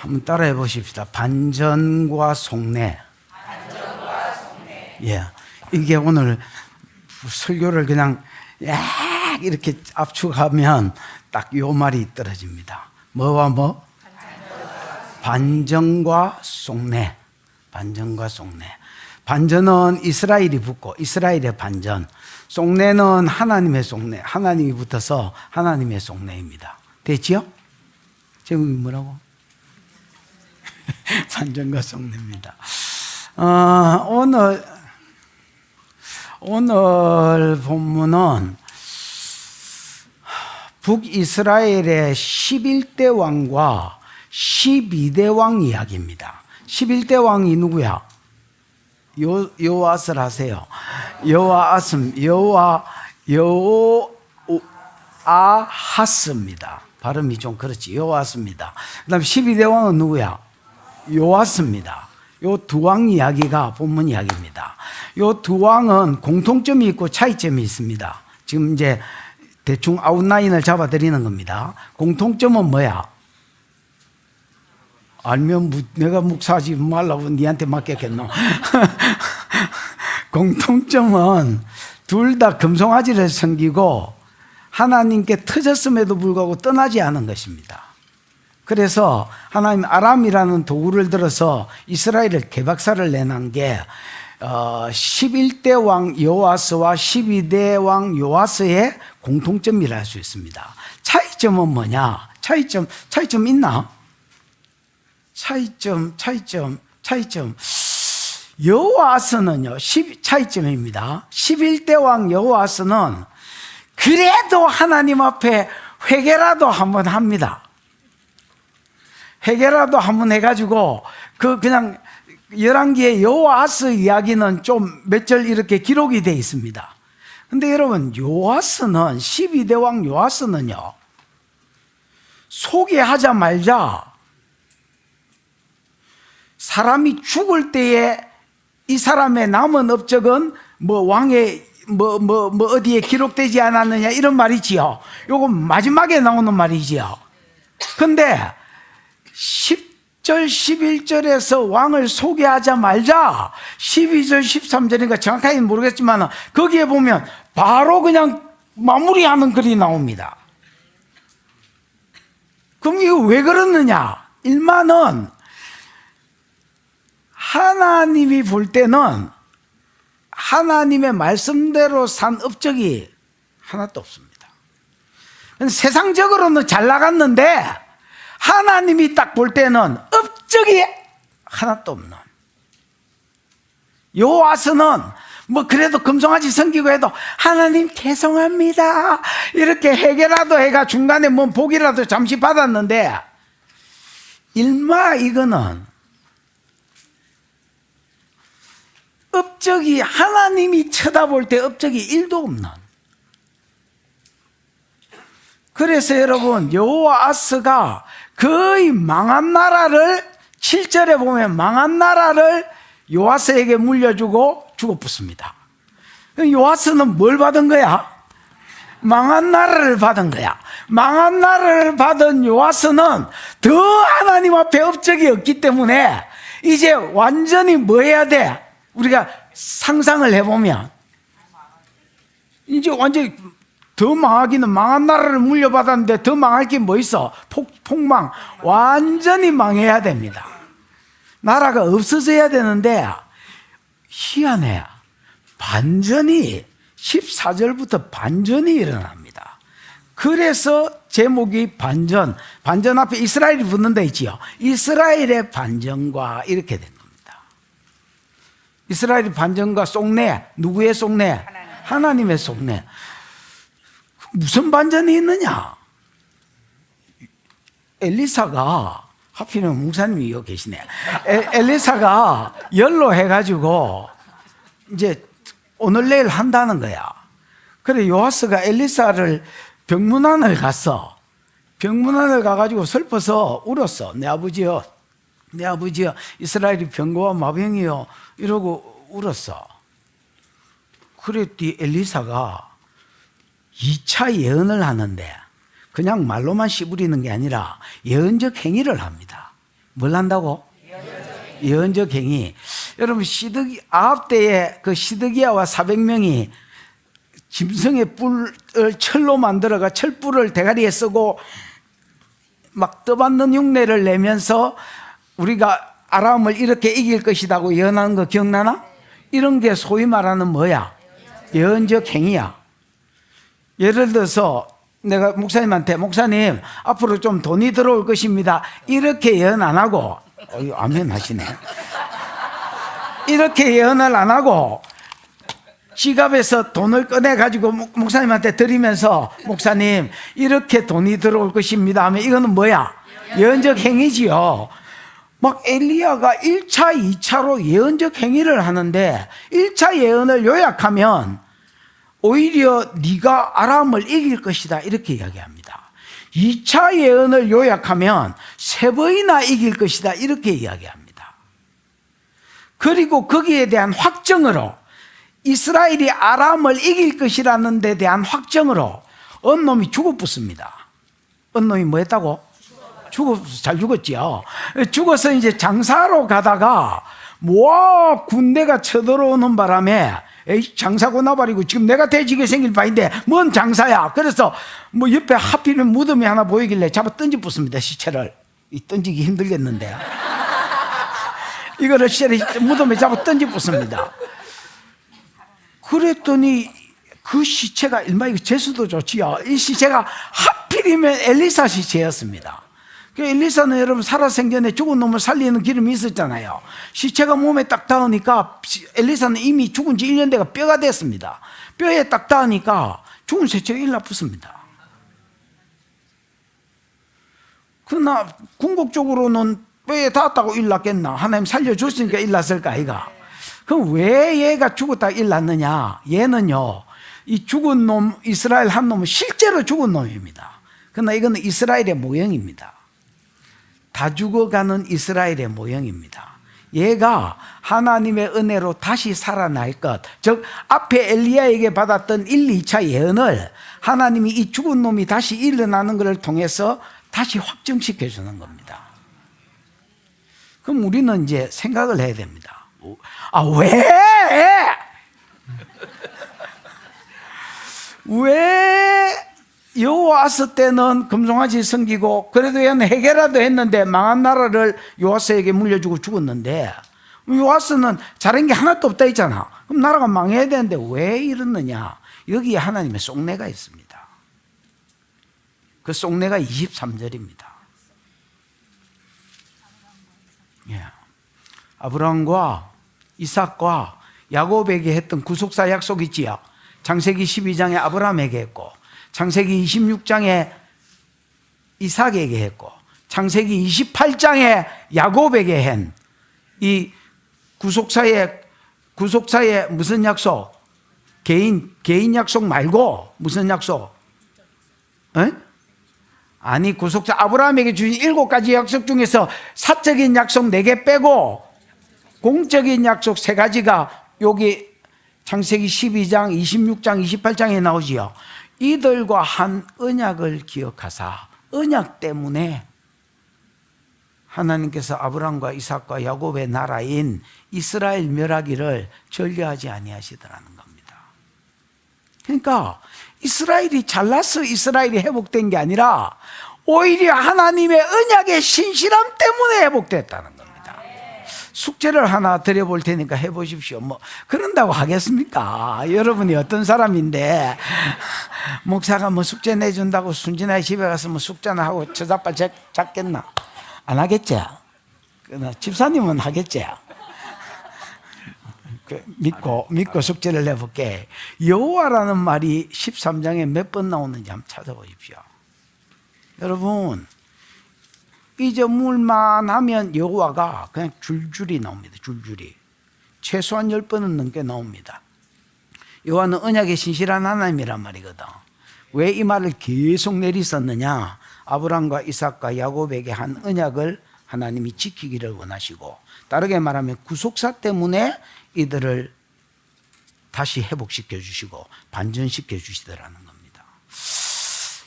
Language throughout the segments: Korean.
한번 따라해 보십시다. 반전과 속내. 예, 이게 오늘 설교를 그냥 이렇게 압축하면 딱 요 말이 떨어집니다. 뭐와 뭐? 반전과 속내. 반전과 속내. 반전은 이스라엘이 붙고 이스라엘의 반전. 속내는 하나님의 속내. 하나님이 붙어서 하나님의 속내입니다. 됐지요? 제목이 뭐라고? 반전과 속내입니다. 오늘 본문은 북이스라엘의 11대 왕과 12대 왕 이야기입니다. 11대 왕이 누구야? 여호아스를 하세요. 여호아하스입니다. 발음이 좀 그렇지. 여호아스입니다. 그 다음에 12대 왕은 누구야? 요아스입니다. 요 두 왕 이야기가 본문 이야기입니다. 요 두 왕은 공통점이 있고 차이점이 있습니다. 지금 이제 대충 아웃라인을 잡아드리는 겁니다. 공통점은 뭐야? 알면 내가 묵사하지 말라고 니한테 맡겼겠노? 공통점은 둘 다 금송아지를 섬기고 하나님께 터졌음에도 불구하고 떠나지 않은 것입니다. 그래서 하나님 아람이라는 도구를 들어서 이스라엘을 개박살을 내는 게 11대 왕 여호아스와 12대 왕 요아스의 공통점이라 할 수 있습니다. 차이점은 뭐냐? 차이점 있나? 차이점. 여호아스는요, 차이점입니다. 11대 왕 여호아스는 그래도 하나님 앞에 회개라도 한번 합니다. 회개라도 한번 해가지고 그냥 열왕기의 여호아스 이야기는 좀 몇 절 이렇게 기록이 되어 있습니다. 근데 여러분, 요아스는 12대 왕 요아스는요, 소개하자마자 사람이 죽을 때에 이 사람의 남은 업적은 뭐 왕의 뭐 어디에 기록되지 않았느냐 이런 말이지요. 요거 마지막에 나오는 말이지요. 근데 10절 11절에서 왕을 소개하자마자 12절 13절인가 정확하게 모르겠지만 거기에 보면 바로 그냥 마무리하는 글이 나옵니다. 그럼 이거 왜 그러느냐? 일만은 하나님이 볼 때는 하나님의 말씀대로 산 업적이 하나도 없습니다. 세상적으로는 잘 나갔는데 하나님이 딱 볼 때는 업적이 하나도 없는. 여호아스는 뭐 그래도 금송아지 섬기고 해도 하나님 죄송합니다 이렇게 회개라도 해가 중간에 뭐 복이라도 잠시 받았는데 일마 이거는 업적이 하나님이 쳐다볼 때 업적이 1도 없는. 그래서 여러분, 여호아스가 거의 망한 나라를 7절에 보면 망한 나라를 요아스에게 물려주고 죽어붙습니다. 요아스는 뭘 받은 거야? 망한 나라를 받은 거야. 망한 나라를 받은 요아스는 더 하나님 앞에 업적이 없기 때문에 이제 완전히 뭐 해야 돼? 우리가 상상을 해보면 이제 완전히 더 망하기는 망한 나라를 물려받았는데 더 망할 게 뭐 있어? 폭망. 완전히 망해야 됩니다. 나라가 없어져야 되는데 희한해. 반전이 14절부터 반전이 일어납니다. 그래서 제목이 반전. 반전 앞에 이스라엘이 붙는 데 있지요. 이스라엘의 반전과 이렇게 된 겁니다. 이스라엘의 반전과 속내. 누구의 속내? 하나님의 속내. 무슨 반전이 있느냐? 엘리사가, 하필이면 목사님이 여기 계시네. 엘리사가 연로해가지고 이제 오늘 내일 한다는 거야. 그래 요아스가 엘리사를 병문안을 갔어. 병문안을 가가지고 슬퍼서 울었어. 내 아버지요, 이스라엘이 병거와 마병이요 이러고 울었어. 그랬더니 엘리사가 2차 예언을 하는데 그냥 말로만 씨부리는 게 아니라 예언적 행위를 합니다. 뭘 한다고? 예언적 행위. 여러분, 아합 때에 그 시드기야와 400명이 짐승의 뿔을 철로 만들어가 철뿔을 대가리에 쓰고 막 떠받는 흉내를 내면서 우리가 아람을 이렇게 이길 것이라고 예언하는 거 기억나나? 이런 게 소위 말하는 뭐야? 예언적 행위야. 예를 들어서 내가 목사님한테 목사님 앞으로 좀 돈이 들어올 것입니다 이렇게 예언 안 하고 아멘 하시네. 이렇게 예언을 안 하고 지갑에서 돈을 꺼내 가지고 목사님한테 드리면서 목사님 이렇게 돈이 들어올 것입니다 하면 이거는 뭐야? 예언적 행위지요. 막 엘리야가 1차 2차로 예언적 행위를 하는데 1차 예언을 요약하면 오히려 네가 아람을 이길 것이다 이렇게 이야기합니다. 2차 예언을 요약하면 3번이나 이길 것이다 이렇게 이야기합니다. 그리고 거기에 대한 확정으로 이스라엘이 아람을 이길 것이라는 데 대한 확정으로 어느 놈이 죽어붙습니다. 어느 놈이 뭐 했다고? 잘 죽었지요. 죽어서 이제 장사로 가다가 군대가 쳐들어오는 바람에 에이, 장사고 나발이고 지금 내가 돼지게 생길 바인데 뭔 장사야. 그래서 뭐 옆에 하필이면 무덤이 하나 보이길래 잡아 던져 붙습니다. 시체를. 던지기 힘들겠는데 이거를 무덤에 잡아 던져 붙습니다. 그랬더니 그 시체가 일마 재수도 좋지요. 이 시체가 하필이면 엘리사 시체였습니다. 엘리사는 여러분 살아생전에 죽은 놈을 살리는 기름이 있었잖아요. 시체가 몸에 딱 닿으니까 엘리사는 이미 죽은 지 1년 돼가 뼈가 됐습니다. 뼈에 딱 닿으니까 죽은 시체가 일어붙습니다. 그러나 궁극적으로는 뼈에 닿았다고 일났겠나? 하나님 살려줬으니까 일났을까 아이가? 그럼 왜 얘가 죽었다 일났느냐? 얘는요 이 죽은 놈 이스라엘 한 놈은 실제로 죽은 놈입니다. 그러나 이거는 이스라엘의 모형입니다. 다 죽어가는 이스라엘의 모형입니다. 얘가 하나님의 은혜로 다시 살아날 것, 즉 앞에 엘리야에게 받았던 1, 2차 예언을 하나님이 이 죽은 놈이 다시 일어나는 것을 통해서 다시 확정시켜 주는 겁니다. 그럼 우리는 이제 생각을 해야 됩니다. 왜 여호와스 때는 금송아지 섬기고 그래도 얘는 해결라도 했는데 망한 나라를 요아스에게 물려주고 죽었는데 요아스는 잘한 게 하나도 없다 했잖아. 그럼 나라가 망해야 되는데 왜 이러느냐? 여기에 하나님의 속내가 있습니다. 그 속내가 23절입니다. 아브라함과 이삭과 야곱에게 했던 구속사 약속 있지요. 창세기 12장에 아브라함에게 했고 창세기 26장에 이삭에게 했고 창세기 28장에 야곱에게 한 이 구속사의 무슨 약속? 개인 약속 말고 무슨 약속? 아니 구속사 아브라함에게 주신 7가지 약속 중에서 사적인 약속 4개 빼고 공적인 약속 3가지가 여기 창세기 12장, 26장, 28장에 나오지요. 이들과 한 언약을 기억하사 언약 때문에 하나님께서 아브라함과 이삭과 야곱의 나라인 이스라엘 멸하기를 전려하지 아니하시더라는 겁니다. 그러니까 이스라엘이 잘나서 이스라엘이 회복된 게 아니라 오히려 하나님의 언약의 신실함 때문에 회복됐다는 겁니다. 숙제를 하나 드려볼 테니까 해보십시오. 뭐 그런다고 하겠습니까? 여러분이 어떤 사람인데 목사가 뭐 숙제 내준다고 순진하게 집에 가서 뭐 숙제나 하고 저자빠 잡겠나? 안 하겠죠? 집사님은 하겠죠? 믿고 숙제를 내볼게. 여호와라는 말이 13장에 몇 번 나오는지 한번 찾아보십시오. 여러분 잊어물만 하면 여호와가 그냥 줄줄이 나옵니다. 줄줄이 최소한 10번은 넘게 나옵니다. 여호와는 언약의 신실한 하나님이란 말이거든. 왜 이 말을 계속 내리셨느냐? 아브라함과 이삭과 야곱에게 한 언약을 하나님이 지키기를 원하시고, 다르게 말하면 구속사 때문에 이들을 다시 회복시켜 주시고 반전시켜 주시더라는 겁니다.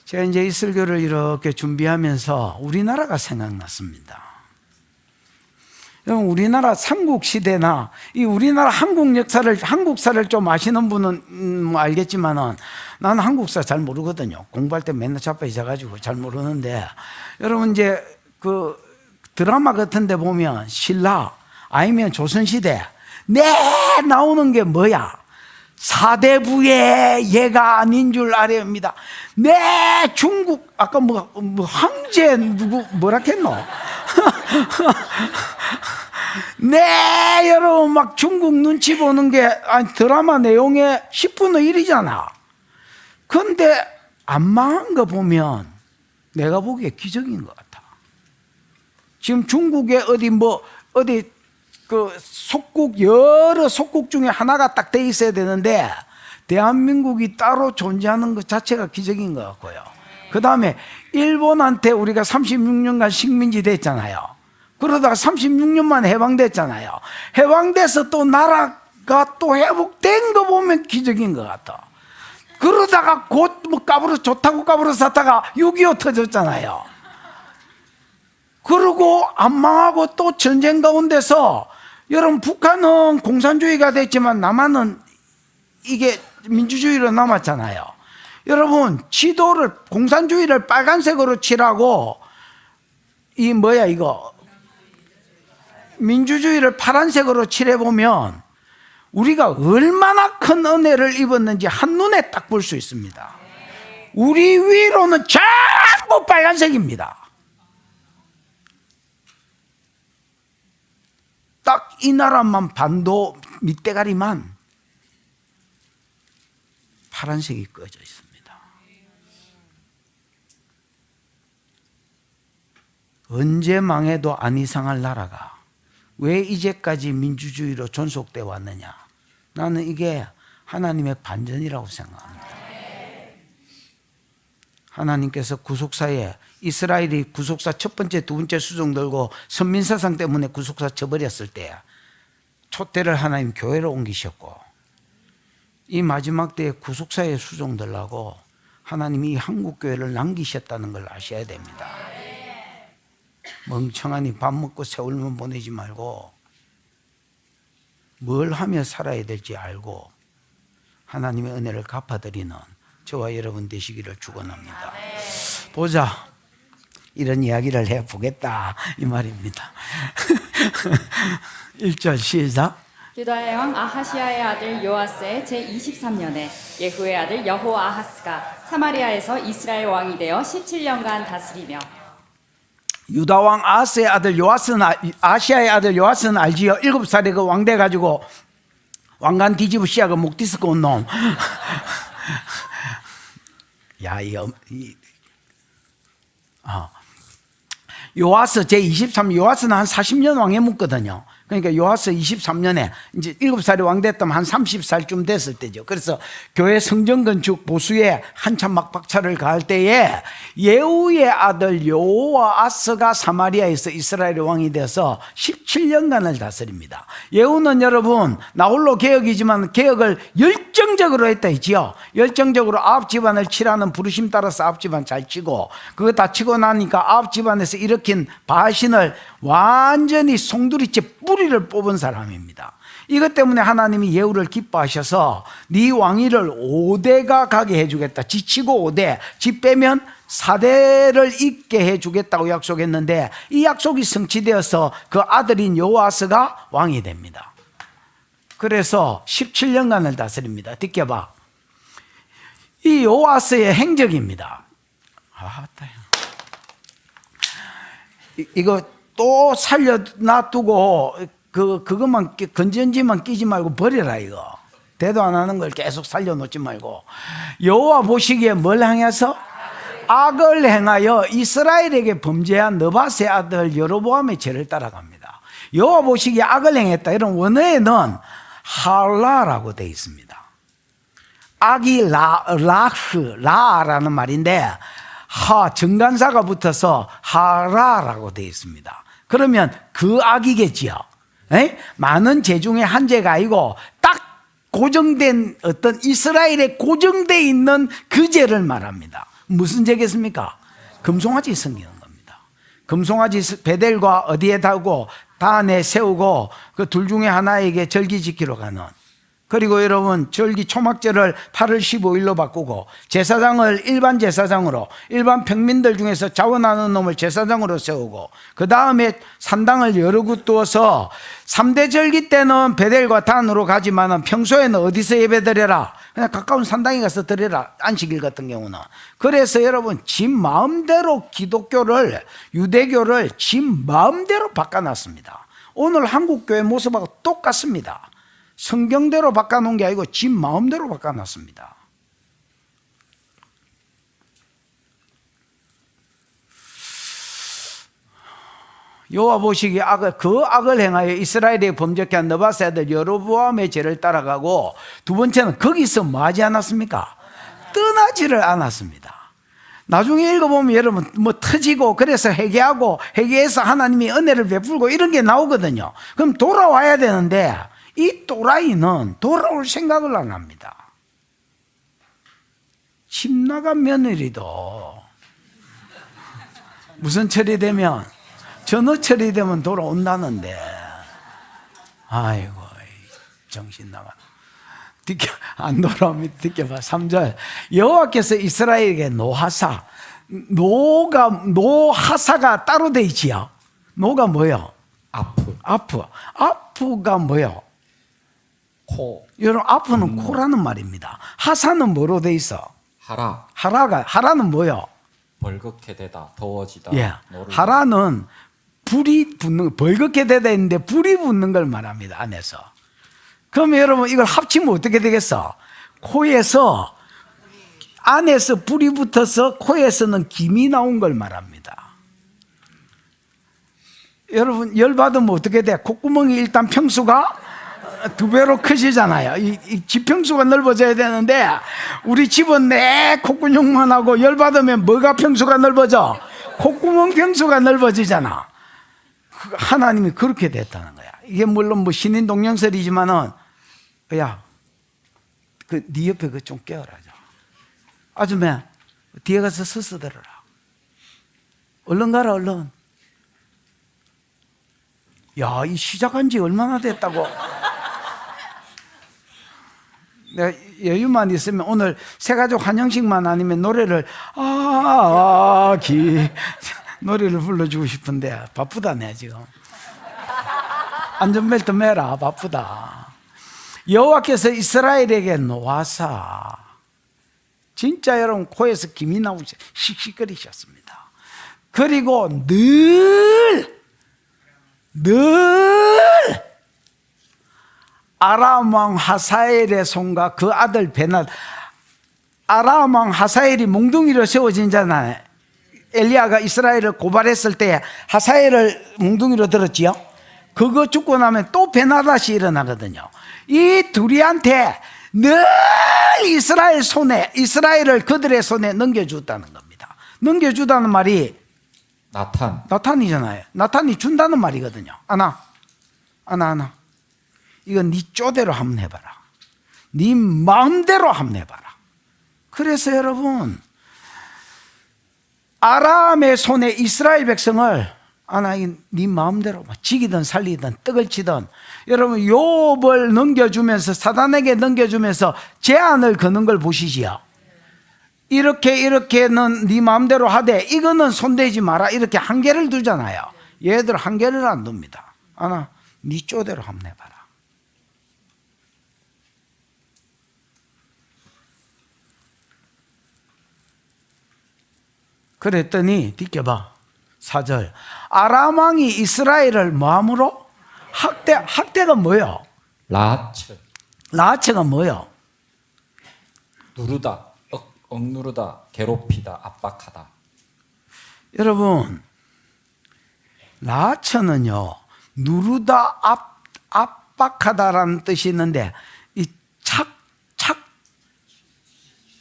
제가 이제 이 설교를 이렇게 준비하면서 우리나라가 생각났습니다. 우리나라 삼국시대나 이 우리나라 한국사를 좀 아시는 분은 뭐 알겠지만은 나는 한국사 잘 모르거든요. 공부할 때 맨날 자빠져가지고 잘 모르는데, 여러분 이제 그 드라마 같은 데 보면 신라 아니면 조선시대 나오는 게 뭐야? 사대부의 얘가 아닌 줄 아렵니다. 중국 아까 뭐 황제 누구 뭐라 했노? 여러분 막 중국 눈치 보는 게 드라마 내용의 10분의 1이잖아. 근데 안 망한 거 보면 내가 보기에 기적인 것 같아. 지금 중국에 어디 그 속국, 여러 속국 중에 하나가 딱 돼 있어야 되는데 대한민국이 따로 존재하는 것 자체가 기적인 것 같고요. 그 다음에 일본한테 우리가 36년간 식민지 됐잖아요. 그러다가 36년만 해방됐잖아요. 해방돼서 또 나라가 또 회복된 거 보면 기적인 것 같아. 그러다가 곧 뭐 좋다고 까불어 샀다가 6.25 터졌잖아요. 그리고 안 망하고 또 전쟁 가운데서, 여러분 북한은 공산주의가 됐지만 남한은 이게 민주주의로 남았잖아요. 여러분 지도를 공산주의를 빨간색으로 칠하고 민주주의를 파란색으로 칠해보면 우리가 얼마나 큰 은혜를 입었는지 한눈에 딱 볼 수 있습니다. 우리 위로는 전부 빨간색입니다. 딱 이 나라만 반도 밑대가리만 파란색이 꺼져 있습니다. 언제 망해도 안 이상할 나라가 왜 이제까지 민주주의로 존속되어 왔느냐? 나는 이게 하나님의 반전이라고 생각합니다. 하나님께서 구속사에 이스라엘이 구속사 첫 번째, 두 번째 수종 들고 선민사상 때문에 구속사 쳐버렸을 때 촛대를 하나님 교회로 옮기셨고, 이 마지막 때에 구속사에 수종 들라고 하나님이 한국교회를 남기셨다는 걸 아셔야 됩니다. 멍청하니 밥 먹고 세월만 보내지 말고 뭘 하며 살아야 될지 알고 하나님의 은혜를 갚아드리는 저와 여러분 되시기를 축원합니다. 보자, 이런 이야기를 해보겠다 이 말입니다. 1절 시작. 유다의 왕 아하시아의 아들 요아스의 제23년에 예후의 아들 여호아하스가 사마리아에서 이스라엘 왕이 되어 17년간 다스리며, 유다 왕 아하스의 아들 요아스는, 아시아의 아들 요아스는 알지요? 7살에 그 왕 돼가지고 왕관 뒤집어 씌하고 목 디스크 온 놈. 요아스 제23, 요아스는 한 40년 왕에 묵거든요. 그러니까 요아스 23년에 이제 7살이 왕 됐다면 한 30살쯤 됐을 때죠. 그래서 교회 성전 건축 보수에 한참 막 박차를 가할 때에 예후의 아들 요아스가 사마리아에서 이스라엘의 왕이 돼서 17년간을 다스립니다. 예후는 여러분 나홀로 개혁이지만 개혁을 열정적으로 했다 했지요. 열정적으로 아합 집안을 치라는 부르심 따라서 아합 집안 잘 치고, 그거 다 치고 나니까 아합 집안에서 일으킨 바신을 완전히 송두리째 뿌리를 뽑은 사람입니다. 이것 때문에 하나님이 예후를 기뻐하셔서 네 왕위를 5대가 가게 해주겠다. 지치고 5대, 지 빼면 4대를 잇게 해주겠다고 약속했는데, 이 약속이 성취되어서 그 아들인 요아스가 왕이 됩니다. 그래서 17년간을 다스립니다. 듣겨봐. 이 요아스의 행적입니다. 이거 또 살려 놔두고 그것만 건전지만 끼지 말고 버려라. 이거 대도 안 하는 걸 계속 살려 놓지 말고, 여호와 보시기에 뭘 행해서? 악을 행하여 이스라엘에게 범죄한 느밧의 아들 여로보암의 죄를 따라갑니다. 여호와 보시기에 악을 행했다. 이런 원어에는 할라라고 되어 있습니다. 악이 라라는 말인데 정관사가 붙어서 하라라고 되어 있습니다. 그러면 그 악이겠지요. 많은 죄 중에 한 죄가 아니고 딱 고정된 어떤 이스라엘에 고정되어 있는 그 죄를 말합니다. 무슨 죄겠습니까? 금송아지 섬기는 겁니다. 금송아지 베델과 어디에 달고 단에 세우고 그 둘 중에 하나에게 절기 지키러 가는. 그리고 여러분 절기 초막절을 8월 15일로 바꾸고 제사장을 일반 제사장으로 일반 평민들 중에서 자원하는 놈을 제사장으로 세우고 그 다음에 산당을 여러 곳 두어서 3대 절기 때는 베델과 단으로 가지만 평소에는 어디서 예배드려라? 그냥 가까운 산당에 가서 드려라. 안식일 같은 경우는. 그래서 여러분 지 마음대로 기독교를 유대교를 지 마음대로 바꿔놨습니다. 오늘 한국교회 모습하고 똑같습니다. 성경대로 바꿔놓은 게 아니고 지 마음대로 바꿔놨습니다. 여호와 보시기에 그 악을 행하여 이스라엘에 범죄케 한 느바세 아들 여로보암의 죄를 따라가고 두 번째는 거기서 뭐 하지 않았습니까? 떠나지를 않았습니다. 나중에 읽어보면 여러분 뭐 터지고 그래서 회개하고 회개해서 하나님이 은혜를 베풀고 이런 게 나오거든요. 그럼 돌아와야 되는데 이 또라이는 돌아올 생각을 안 합니다. 집 나간 며느리도 무슨 철이 되면 전후 철이 되면 돌아온다는데 아이고 정신 나가. 안 돌아옵니다. 듣겨봐. 3절 여호와께서 이스라엘에게 노하사 노하사가 따로 돼 있지요. 노가 뭐예요? 아프가 뭐예요? 코. 여러분 아프는 코라는 말입니다. 하사는 뭐로 돼 있어? 하라는 뭐예요? 벌겋게 되다, 더워지다. 예. 하라는 불이 붙는, 벌겋게 되다 있는데 불이 붙는 걸 말합니다. 안에서. 그러면 여러분 이걸 합치면 어떻게 되겠어? 코에서 안에서 불이 붙어서 코에서는 김이 나온 걸 말합니다. 여러분 열받으면 어떻게 돼? 콧구멍이 일단 평수가 2배로 크시잖아요. 이 지평수가 넓어져야 되는데 우리 집은 내 콧구멍만 하고 열받으면 뭐가 평수가 넓어져? 콧구멍 평수가 넓어지잖아. 하나님이 그렇게 됐다는 거야. 이게 물론 뭐 신인 동명설이지만은 야, 그 네 옆에 그 좀 깨워라. 아줌마 뒤에 가서 서서 들어라. 얼른 가라 얼른. 야, 이 시작한 지 얼마나 됐다고. 내가 여유만 있으면 오늘 새가족 한영식만 아니면 노래를 노래를 불러주고 싶은데 바쁘다 내 지금. 안전벨트 매라 바쁘다. 여호와께서 이스라엘에게 노하사 진짜 여러분 코에서 김이 나오시 씩씩거리셨습니다. 그리고 늘 아람 왕 하사엘의 손과 그 아들 베낫. 아람 왕 하사엘이 몽둥이로 세워진 자잖아요. 엘리야가 이스라엘을 고발했을 때 하사엘을 몽둥이로 들었지요. 그거 죽고 나면 또 베나닷이 일어나거든요. 이 둘이한테 늘 이스라엘을 그들의 손에 넘겨줬다는 겁니다. 넘겨주다는 말이 나탄이잖아요. 나탄이 준다는 말이거든요. 아나 이건 네 쪼대로 한번 해봐라. 네 마음대로 한번 해봐라. 그래서 여러분 아람의 손에 이스라엘 백성을 네 마음대로 지기든 살리든 떡을 치든 여러분 욥을 넘겨주면서 사단에게 넘겨주면서 제한을 거는 걸 보시지요. 이렇게는 네 마음대로 하되 이거는 손대지 마라 이렇게 한계를 두잖아요. 얘들 한계를 안 둡니다. 네 쪼대로 한번 해봐라. 그랬더니 뒷겨봐 4절 아람 왕이 이스라엘을 뭐함으로? 학대가 뭐예요? 라하츠가 뭐예요? 누르다, 억누르다, 괴롭히다, 압박하다. 여러분 라하츠는요 누르다 압박하다라는 뜻이 있는데 이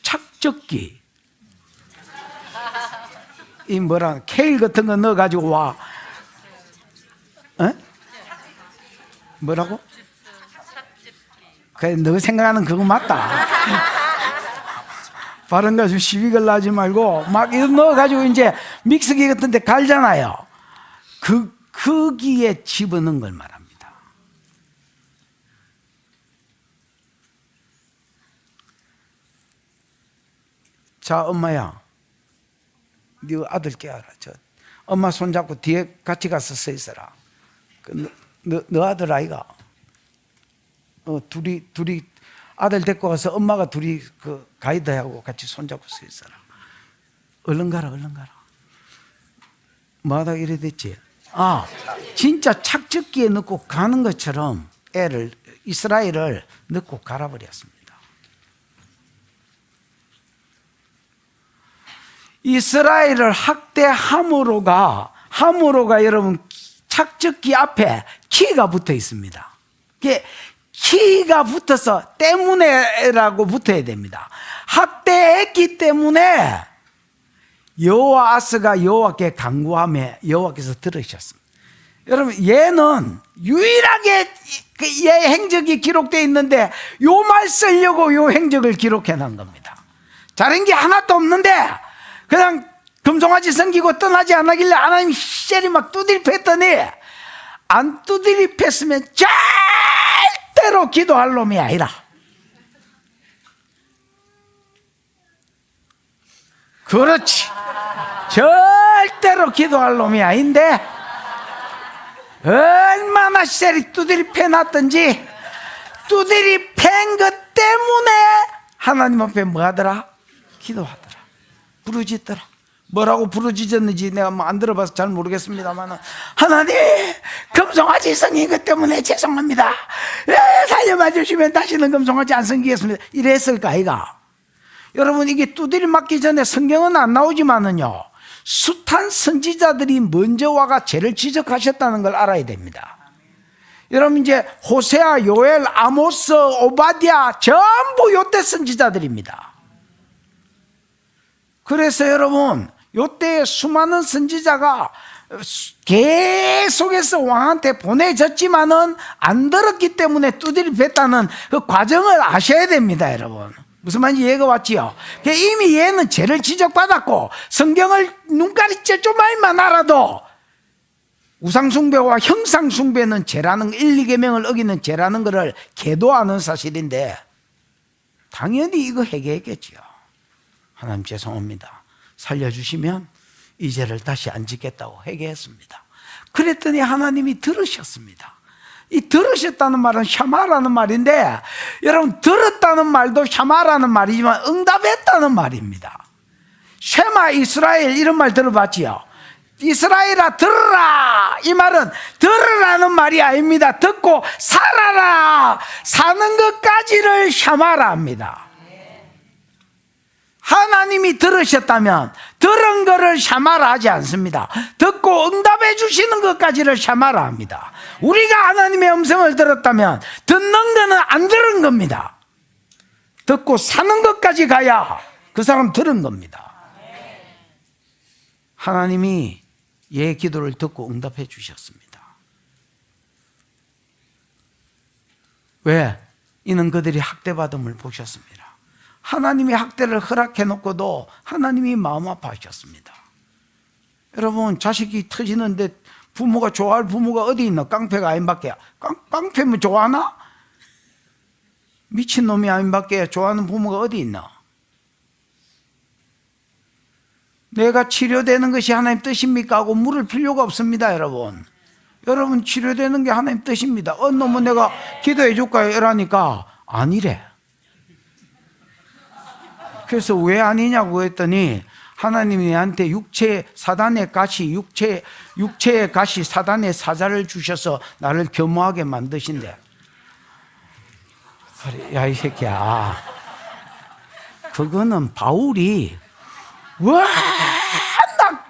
착적기 이 케일 같은 거 넣어가지고 와. 뭐라고? 그래, 너 생각하는 그거 맞다. 발음 가지고 시비 걸라지 말고 막 이거 넣어가지고 이제 믹서기 같은 데 갈잖아요. 거기에 집어넣은 걸 말합니다. 자, 엄마야, 네 아들 깨워라. 저 엄마 손잡고 뒤에 같이 가서 서 있어라. 너 아들 아이가? 둘이 아들 데리고 가서 엄마가 둘이 그 가이드하고 같이 손잡고 서 있어라. 얼른 가라. 뭐하다 이래 됐지? 진짜 착즙기에 넣고 가는 것처럼 이스라엘을 넣고 갈아버렸습니다. 이스라엘을 학대함으로가 여러분 착즙기 앞에 키가 붙어 있습니다. 키가 붙어서 때문에라고 붙어야 됩니다. 학대했기 때문에 여호아스가 여호와께 간구하며 여호와께서 들으셨습니다. 여러분, 얘는 유일하게 얘 행적이 기록되어 있는데 요 말 쓰려고 요 행적을 기록해 놓은 겁니다. 잘한 게 하나도 없는데 그냥 금송아지 섬기고 떠나지 않았길래 하나님 시절이 막 두드려 팼더니 안 두드려 팼으면 절대로 기도할 놈이 아니라, 그렇지, 절대로 기도할 놈이 아닌데 얼마나 시절이 두드려 패놨던지 두드려 팬 것 때문에 하나님 앞에 뭐 하더라? 기도하더라. 부르짖더라. 뭐라고 부르짖었는지 내가 뭐 안 들어봐서 잘 모르겠습니다만, 하나님 금송아지 성인 것 때문에 죄송합니다. 살려봐 주시면 다시는 금송아지 안 성기겠습니다. 이랬을까 아이가? 여러분, 이게 두드려 맞기 전에 성경은 안 나오지만은요, 숱한 선지자들이 먼저 와가 죄를 지적하셨다는 걸 알아야 됩니다. 여러분, 이제 호세아, 요엘, 아모스, 오바댜 전부 요때 선지자들입니다. 그래서 여러분, 요때 수많은 선지자가 계속해서 왕한테 보내졌지만은 안 들었기 때문에 두드려 팼다는 그 과정을 아셔야 됩니다, 여러분. 무슨 말인지 이해가 왔지요? 이미 얘는 죄를 지적받았고 성경을 눈가리째 조금만 알아도 우상숭배와 형상숭배는 죄라는, 1, 2계명을 어기는 죄라는 것을 계도하는 사실인데 당연히 이거 회개했겠지요. 하나님 죄송합니다. 살려주시면 이 죄를 다시 안 짓겠다고 회개했습니다. 그랬더니 하나님이 들으셨습니다. 이 들으셨다는 말은 샤마라는 말인데, 여러분, 들었다는 말도 샤마라는 말이지만 응답했다는 말입니다. 쉐마 이스라엘, 이런 말 들어봤지요? 이스라엘아 들으라, 이 말은 들으라는 말이 아닙니다. 듣고 살아라, 사는 것까지를 샤마라 합니다. 하나님이 들으셨다면 들은 거를 샤마라 하지 않습니다. 듣고 응답해 주시는 것까지를 샤마라 합니다. 우리가 하나님의 음성을 들었다면 듣는 거는 안 들은 겁니다. 듣고 사는 것까지 가야 그 사람 들은 겁니다. 하나님이 얘 기도를 듣고 응답해 주셨습니다. 왜? 이는 그들이 학대받음을 보셨습니다. 하나님이 학대를 허락해 놓고도 하나님이 마음 아파하셨습니다. 여러분, 자식이 터지는데 부모가 좋아할 부모가 어디 있나? 깡패가 아닌밖에. 깡패면 좋아하나? 미친놈이 아닌밖에 좋아하는 부모가 어디 있나? 내가 치료되는 것이 하나님 뜻입니까? 하고 물을 필요가 없습니다, 여러분. 여러분, 치료되는 게 하나님 뜻입니다. 놈은 내가 기도해 줄까요? 이러니까 아니래. 그래서 왜 아니냐고 했더니 하나님이 내한테 사단의 가시 사단의 사자를 주셔서 나를 겸허하게 만드신대. 야, 이 새끼야, 그거는 바울이 워낙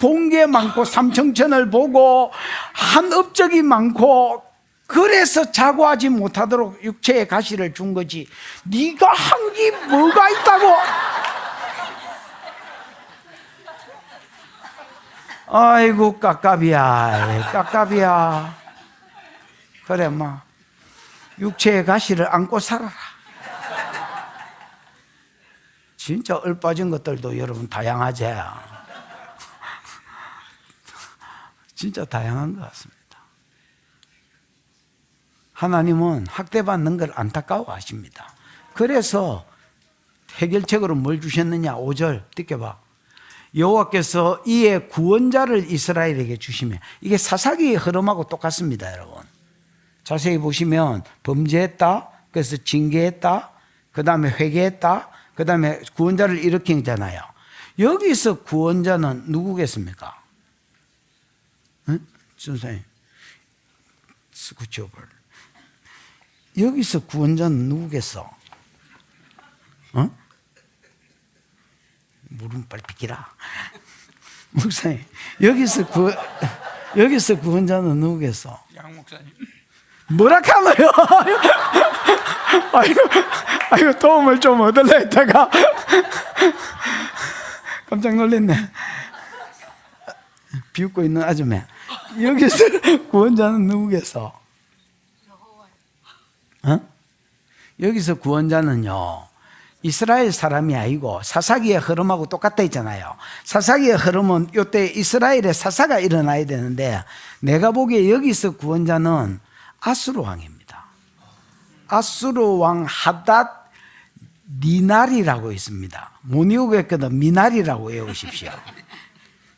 본 게 많고 삼청천을 보고 한 업적이 많고 그래서 자고하지 못하도록 육체의 가시를 준 거지, 네가 한 게 뭐가 있다고. 아이고 깝깝이야. 그래, 뭐 육체의 가시를 안고 살아라. 진짜 얼빠진 것들도 여러분 다양하지. 진짜 다양한 것 같습니다. 하나님은 학대받는 걸 안타까워하십니다. 그래서 해결책으로 뭘 주셨느냐? 5절 뜯겨봐. 여호와께서 이에 구원자를 이스라엘에게 주시며, 이게 사사기의 흐름하고 똑같습니다, 여러분. 자세히 보시면 범죄했다, 그래서 징계했다, 그 다음에 회개했다, 그 다음에 구원자를 일으키잖아요. 여기서 구원자는 누구겠습니까? 응? 선생님, 스쿠치오벌. 여기서 구원자는 누구겠어? 어? 물은 빨리 비키라. 목사님, 여기서 구원자는 누구겠어? 양 목사님. 뭐라 카노요? 아이고, 도움을 좀 얻으려 했다가 깜짝 놀랐네. 비웃고 있는 아줌마. 여기서 구원자는 누구겠어? 어? 여기서 구원자는요, 이스라엘 사람이 아니고 사사기의 흐름하고 똑같다 했잖아요. 사사기의 흐름은 이때 이스라엘에 사사가 일어나야 되는데, 내가 보기에 여기서 구원자는 아수르 왕입니다. 아수르 왕 하닷 니날이라고 있습니다. 못 외우겠거든. 미날이라고 외우십시오.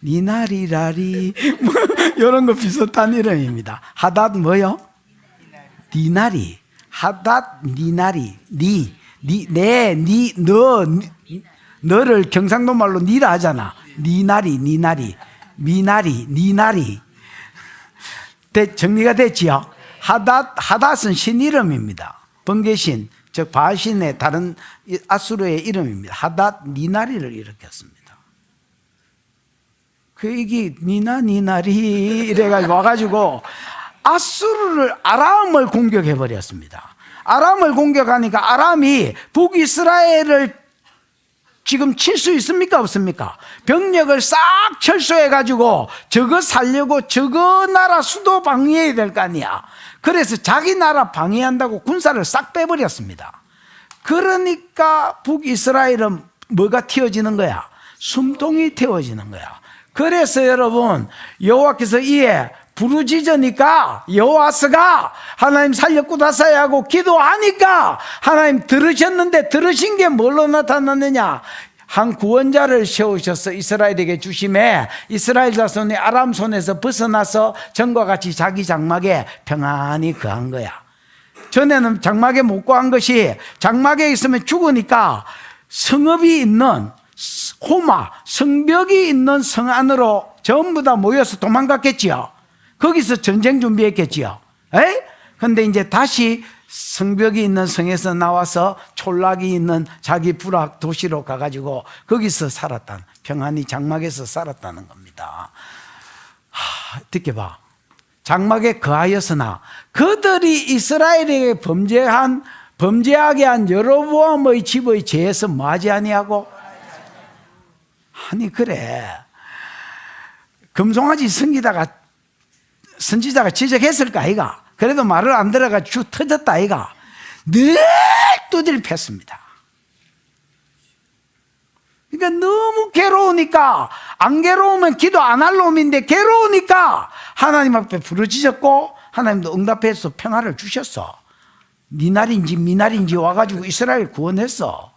니날이라리 뭐 이런 거 비슷한 이름입니다. 하닷 뭐요? 니날이. 하닷 니날이. 너를 경상도 말로 니라 하잖아. 니날이. 미나리. 정리가 됐지요? 하닷은 신 이름입니다. 번개신, 즉 바알신의 다른 아수르의 이름입니다. 하닷 니나리를 일으켰습니다. 이게 니나리 이래가지고 와가지고 아수르를, 아람을 공격해 버렸습니다. 아람을 공격하니까 아람이 북이스라엘을 지금 칠 수 있습니까? 없습니까? 병력을 싹 철수해가지고 저거 살려고 저거 나라 수도 방해해야 될 거 아니야. 그래서 자기 나라 방해한다고 군사를 싹 빼버렸습니다. 그러니까 북이스라엘은 뭐가 튀어지는 거야? 숨통이 튀어지는 거야. 그래서 여러분, 여호와께서 이에 부르짖으니까 여호와스가 하나님 살려꾸다사야 하고 기도하니까 하나님 들으셨는데, 들으신 게 뭘로 나타났느냐? 한 구원자를 세우셔서 이스라엘에게 주심에 이스라엘 자손이 아람 손에서 벗어나서 전과 같이 자기 장막에 평안히 거한 거야. 전에는 장막에 못 거한 것이, 장막에 있으면 죽으니까 성읍이 있는 호마, 성벽이 있는 성 안으로 전부 다 모여서 도망갔겠지요. 거기서 전쟁 준비했겠지요. 근데 이제 다시 성벽이 있는 성에서 나와서 촌락이 있는 자기 부락 도시로 가가지고 거기서 살았다는, 평안히 장막에서 살았다는 겁니다. 듣게 봐. 장막에 거하였으나 그들이 이스라엘에게 범죄하게 한 여로보암의 집의 죄에서 뭐하지 아니하고? 아니 그래, 금송아지 선지자가 지적했을까 아이가? 그래도 말을 안 들어가 쭉 터졌다 아이가? 늘 두드려 팼습니다. 그러니까 너무 괴로우니까, 안 괴로우면 기도 안 할 놈인데 괴로우니까 하나님 앞에 부르짖었고 하나님도 응답해서 평화를 주셨어. 니날인지 미날인지 와가지고 이스라엘 구원했어.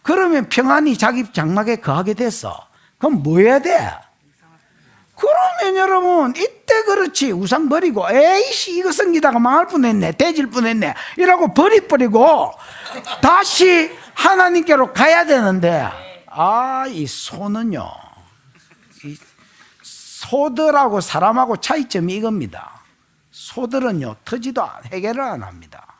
그러면 평안히 자기 장막에 거하게 됐어. 그럼 뭐 해야 돼? 그러면 여러분, 이때 그렇지, 우상 버리고, 에이씨 이거 섬기다가 망할 뻔했네, 돼질 뻔했네 이라고 버리고 다시 하나님께로 가야 되는데, 이 소는요, 이 소들하고 사람하고 차이점이 이겁니다. 소들은요 해결을 안 합니다.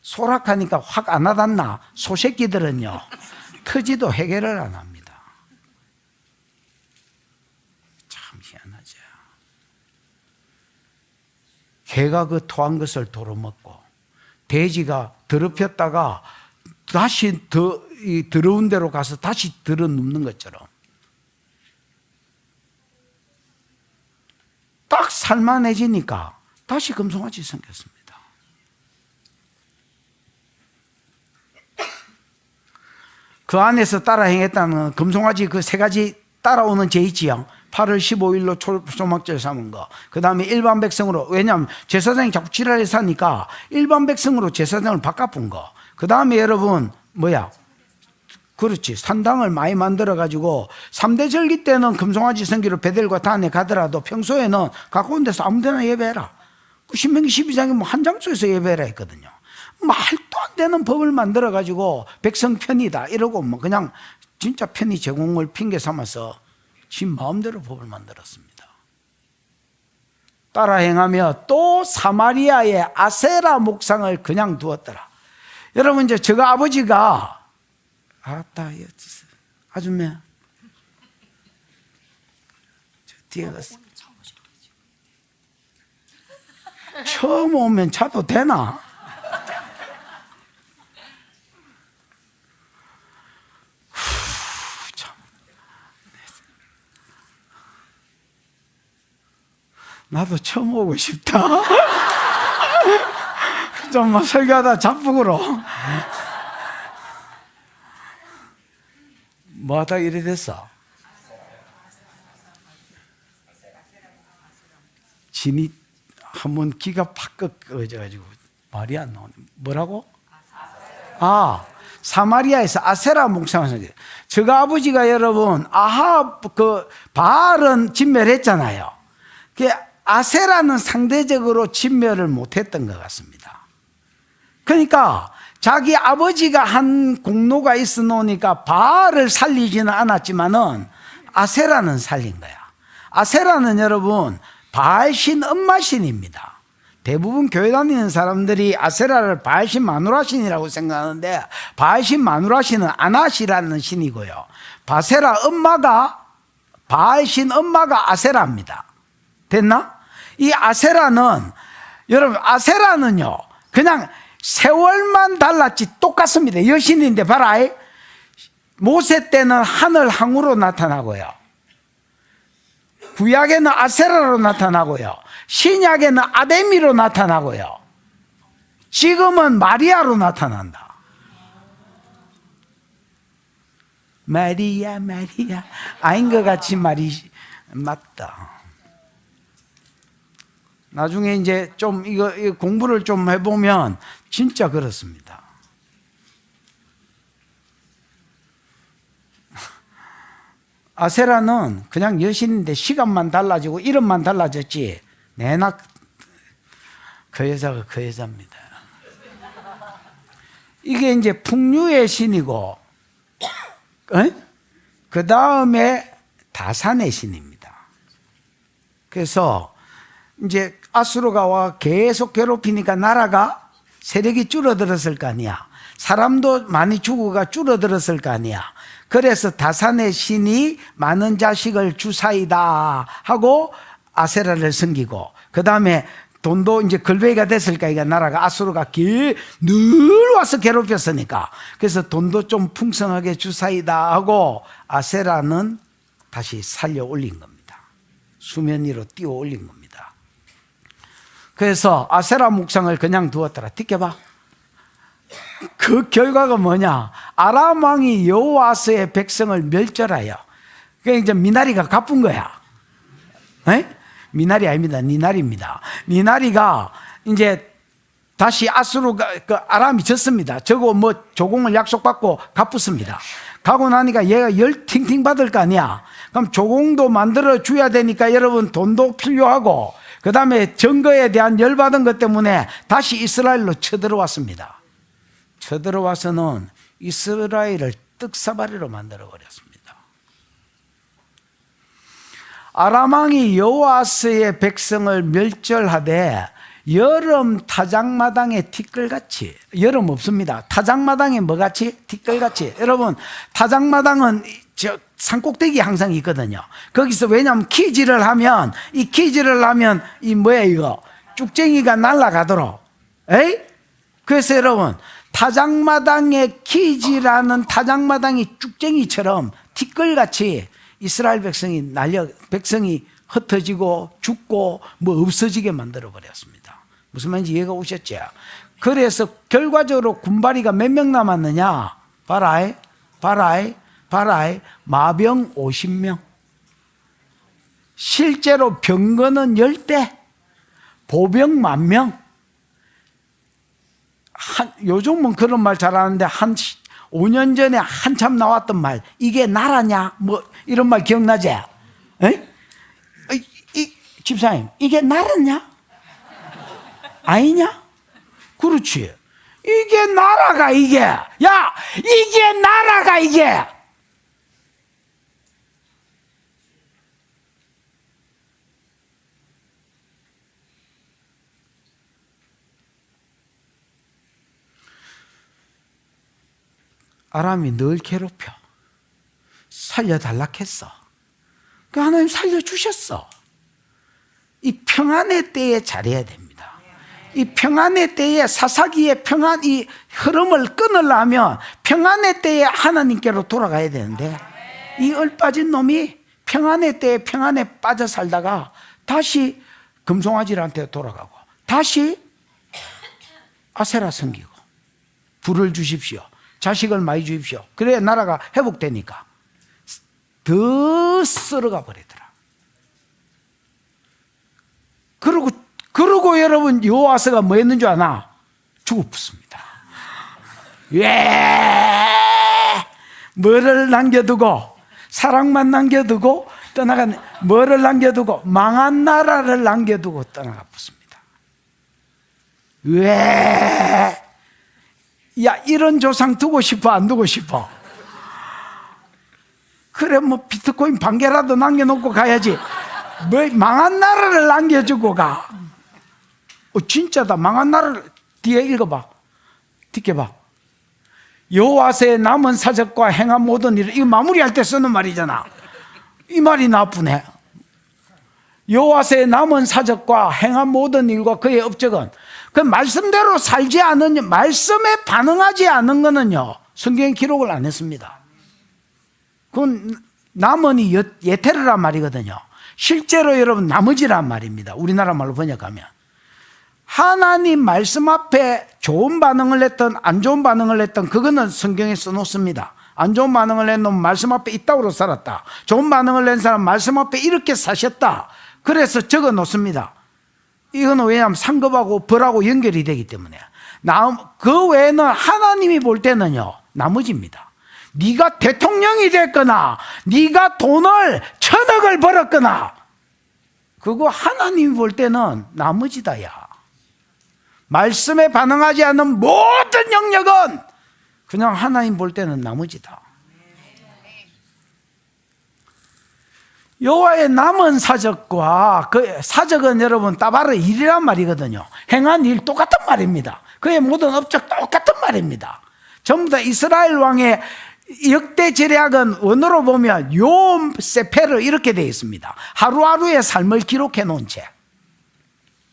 소락하니까 확 안 와닿나? 소새끼들은요 터지도 해결을 안 합니다. 참 희한하죠. 개가 그 토한 것을 도로먹고, 돼지가 더럽혔다가 다시 이 더러운 데로 가서 다시 들어눕는 것처럼 딱 살만해지니까 다시 금송아지 생겼습니다. 그 안에서 따라 행했다는 금송아지 그 세 가지 따라오는 죄 있지요. 8월 15일로 초막절 삼은 거. 그 다음에 일반 백성으로, 왜냐하면 제사장이 자꾸 지랄을 사니까 일반 백성으로 제사장을 바꿔본 거. 그 다음에 여러분, 그렇지. 산당을 많이 만들어가지고 3대 절기 때는 금송아지 성기로 베델과 단에 가더라도 평소에는 가까운 데서 아무 데나 예배해라. 신명기 12장에 뭐 한 장소에서 예배해라 했거든요. 말도 안 되는 법을 만들어가지고 백성 편이다 이러고 뭐 그냥 진짜 편의 제공을 핑계 삼아서 지 마음대로 법을 만들었습니다. 따라 행하며 또 사마리아의 아세라 목상을 그냥 두었더라. 여러분 이제 저가 아버지가 아줌매 저 뒤에 갔어. 처음 오면 차도 되나? 참. 나도 처음 오고 싶다. 좀 설교하다 자폭으로 뭐하다 이래 됐어. 진이 한번 기가 팍 꺾어져가지고 말이 안 나오네. 뭐라고? 사마리아에서 아세라 목상을. 저가 아버지가 여러분 바알은 진멸했잖아요. 아세라는 상대적으로 진멸을 못했던 것 같습니다. 그러니까 자기 아버지가 한 공로가 있어 놓으니까 바알을 살리지는 않았지만은 아세라는 살린 거야. 아세라는 여러분 바알신 엄마신입니다. 대부분 교회 다니는 사람들이 아세라를 바알신 마누라신이라고 생각하는데 바알신 마누라신은 아나시라는 신이고요. 바알신 엄마가 아세라입니다. 됐나? 이 아세라는 여러분 아세라는요 그냥 세월만 달랐지 똑같습니다. 여신인데 봐라. 모세 때는 하늘 항우로 나타나고요. 구약에는 아세라로 나타나고요. 신약에는 아데미로 나타나고요. 지금은 마리아로 나타난다. 마리아 아닌 것 같이 말이 맞다. 나중에 이제 좀 이거 공부를 좀 해보면 진짜 그렇습니다. 아세라는 그냥 여신인데 시간만 달라지고 이름만 달라졌지 내나 그 여자가 그 여자입니다. 이게 이제 풍류의 신이고 그 다음에 다산의 신입니다. 그래서 이제 아수르가 와 계속 괴롭히니까 나라가 세력이 줄어들었을 거 아니야. 사람도 많이 죽어가 줄어들었을 거 아니야. 그래서 다산의 신이 많은 자식을 주사이다 하고 아세라를 섬기고 그 다음에 돈도 이제 걸베이가 됐을까 이가 나라가 아수르가 늘 와서 괴롭혔으니까 그래서 돈도 좀 풍성하게 주사이다 하고 아세라는 다시 살려 올린 겁니다. 수면 위로 띄워 올린 겁니다. 그래서 아세라 목상을 그냥 두었더라. 띠켜봐. 그 결과가 뭐냐? 아람 왕이 여호와스의 백성을 멸절하여. 그러니까 이제 미나리가 갚은 거야. 미나리 아닙니다. 니나리입니다. 니나리가 이제 다시 아수르가 아람이 졌습니다. 저거 뭐 조공을 약속받고 갚았습니다. 가고 나니까 얘가 열 팅팅 받을 거 아니야. 그럼 조공도 만들어 줘야 되니까 여러분 돈도 필요하고 그 다음에 증거에 대한 열받은 것 때문에 다시 이스라엘로 쳐들어왔습니다. 쳐들어와서는 이스라엘을 떡사바리로 만들어버렸습니다. 아람 왕이 여호와스의 백성을 멸절하되 여름 타작마당의 티끌같이, 여름 없습니다. 타작마당에 뭐같이? 티끌같이. 여러분 타작마당은 저 산꼭대기 항상 있거든요. 거기서 왜냐하면 키질을 하면 이 뭐야 이거 쭉쟁이가 날아가도록. 그래서 여러분 타작마당에 키질하는 타작마당이 쭉쟁이처럼 티끌같이 이스라엘 백성이 흩어지고 죽고 뭐 없어지게 만들어 버렸습니다. 무슨 말인지 이해가 오셨죠? 그래서 결과적으로 군바리가 몇 명 남았느냐? 바라이 마병 50명. 실제로 병거는 10대, 보병 10,000명. 요즘은 그런 말 잘하는데 한 5년 전에 한참 나왔던 말, 이게 나라냐? 뭐 이런 말 기억나지? 에? 집사님, 이게 나라냐? 아니냐? 그렇지. 이게 나라가 이게. 야, 이게 나라가 이게. 아람이 늘 괴롭혀. 살려달라 했어. 그 하나님 살려주셨어. 이 평안의 때에 잘해야 됩니다. 이 평안의 때에 사사기의 평안, 이 흐름을 끊으려면 평안의 때에 하나님께로 돌아가야 되는데, 이 얼빠진 놈이 평안의 때에 평안에 빠져 살다가 다시 금송아지한테 돌아가고, 다시 아세라 섬기고, 불을 주십시오. 자식을 많이 주십시오. 그래야 나라가 회복되니까 더 썰어가 버리더라. 그러고 여러분, 여호와스가 뭐 했는 줄 아나? 죽어붙습니다. 뭐를 남겨두고, 사랑만 남겨두고 떠나간, 뭐를 남겨두고, 망한 나라를 남겨두고 떠나가 붙습니다. 왜? 야, 이런 조상 두고 싶어, 안 두고 싶어? 그래, 뭐 비트코인 반 개라도 남겨놓고 가야지. 뭐 망한 나라를 남겨주고 가. 진짜다. 망한 나라를. 뒤에 읽어봐. 뒤켜봐. 여호와의 남은 사적과 행한 모든 일을, 이거 마무리할 때 쓰는 말이잖아. 이 말이 나쁘네. 여호와의 남은 사적과 행한 모든 일과 그의 업적은, 그 말씀대로 살지 않은, 말씀에 반응하지 않은 거는요, 성경에 기록을 안 했습니다. 그건 남은이 예테르란 말이거든요. 실제로 여러분 나머지란 말입니다. 우리나라 말로 번역하면. 하나님 말씀 앞에 좋은 반응을 했던 안 좋은 반응을 했던, 그거는 성경에 써놓습니다. 안 좋은 반응을 낸 놈은 말씀 앞에 이따구로 살았다. 좋은 반응을 낸 사람 말씀 앞에 이렇게 사셨다. 그래서 적어 놓습니다. 이건 왜냐하면 상급하고 벌하고 연결이 되기 때문에. 그 외에는 하나님이 볼 때는요, 나머지입니다. 네가 대통령이 됐거나 네가 돈을 1,000억을 벌었거나, 그거 하나님이 볼 때는 나머지다. 야, 말씀에 반응하지 않는 모든 영역은 그냥 하나님 볼 때는 나머지다. 여호와의 남은 사적과, 그 사적은 여러분 따바르 일이란 말이거든요. 행한 일 똑같은 말입니다. 그의 모든 업적 똑같은 말입니다. 전부 다 이스라엘 왕의 역대 제략은 원어로 보면 ዮም 세페르 이렇게 되어 있습니다. 하루하루의 삶을 기록해 놓은 책.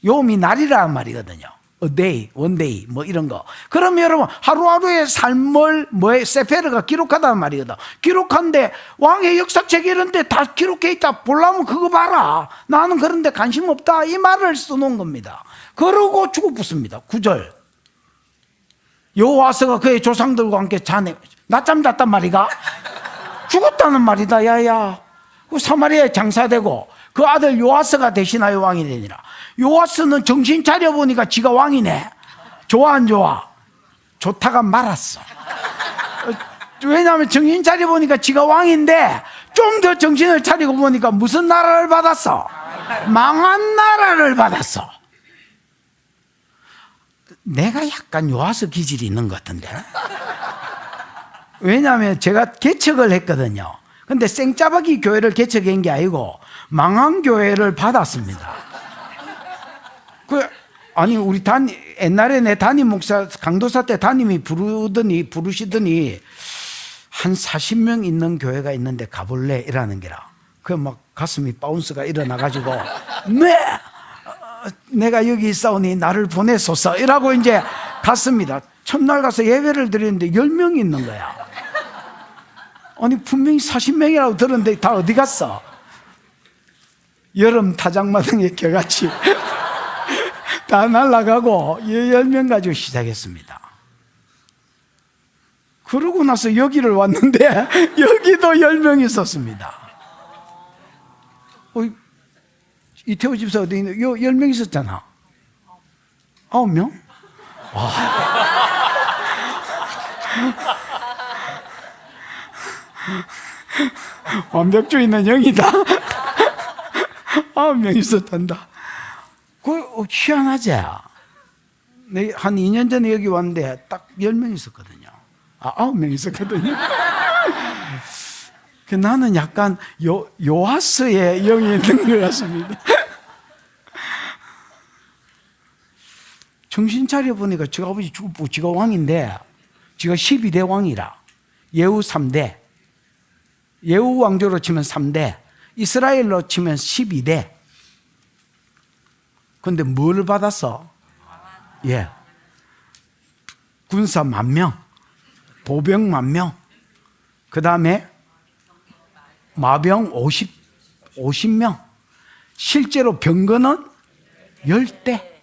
욤이 날이라는 말이거든요. A day, one day, 뭐 이런 거. 그럼 여러분, 하루하루의 삶을 세페르가 기록하다는 말이거든. 기록한데 왕의 역사책 이런데 다 기록해 있다. 보려면 그거 봐라. 나는 그런데 관심 없다. 이 말을 써놓은 겁니다. 그러고 죽어붙습니다. 9절. 여호와스가 그의 조상들과 함께 자네, 낮잠 잤단 말이가? 죽었다는 말이다. 야야. 그 사마리아에 장사되고 그 아들 요아스가 대신하여 왕이 되니라. 요아스는 정신 차려보니까 지가 왕이네. 좋아 안 좋아? 좋다가 말았어. 왜냐하면 정신 차려보니까 지가 왕인데 좀 더 정신을 차리고 보니까 무슨 나라를 받았어? 망한 나라를 받았어. 내가 약간 요아스 기질이 있는 것 같은데. 왜냐하면 제가 개척을 했거든요. 근데 생짜박이 교회를 개척한 게 아니고 망한 교회를 받았습니다. 아니 우리 옛날에 내 담임 목사 강도사 때 담임이 부르시더니 한 40명 있는 교회가 있는데 가볼래? 이라는 게라. 그 막 가슴이 바운스가 일어나가지고 네, 내가 여기 있사오니 나를 보내소서 이라고 이제 갔습니다. 첫날 가서 예배를 드리는데 10명이 있는 거야. 아니 분명히 40명이라고 들었는데 다 어디 갔어? 여름 타작마당에 개같이 다 날아가고 10명 가지고 시작했습니다. 그러고 나서 여기를 왔는데 여기도 10명이 있었습니다. 이태호 집사 어디 있는? 요 10명 있었잖아. 9명? 완벽주의는 0이다. 9명 있었단다. 희한하지? 한 2년 전에 여기 왔는데 딱 10명 있었거든요. 9명 있었거든요. 나는 약간 요하스의 영이 있는 것 같습니다. 정신 차려보니까 저가 아버지 죽고 지가 왕인데, 지가 12대 왕이라. 예후 3대. 예후 왕조로 치면 3대. 이스라엘로 치면 12대. 근데 뭘 받았어? 예. 군사 10,000명, 보병 10,000명, 그 다음에 마병 50명, 실제로 병거는 10대.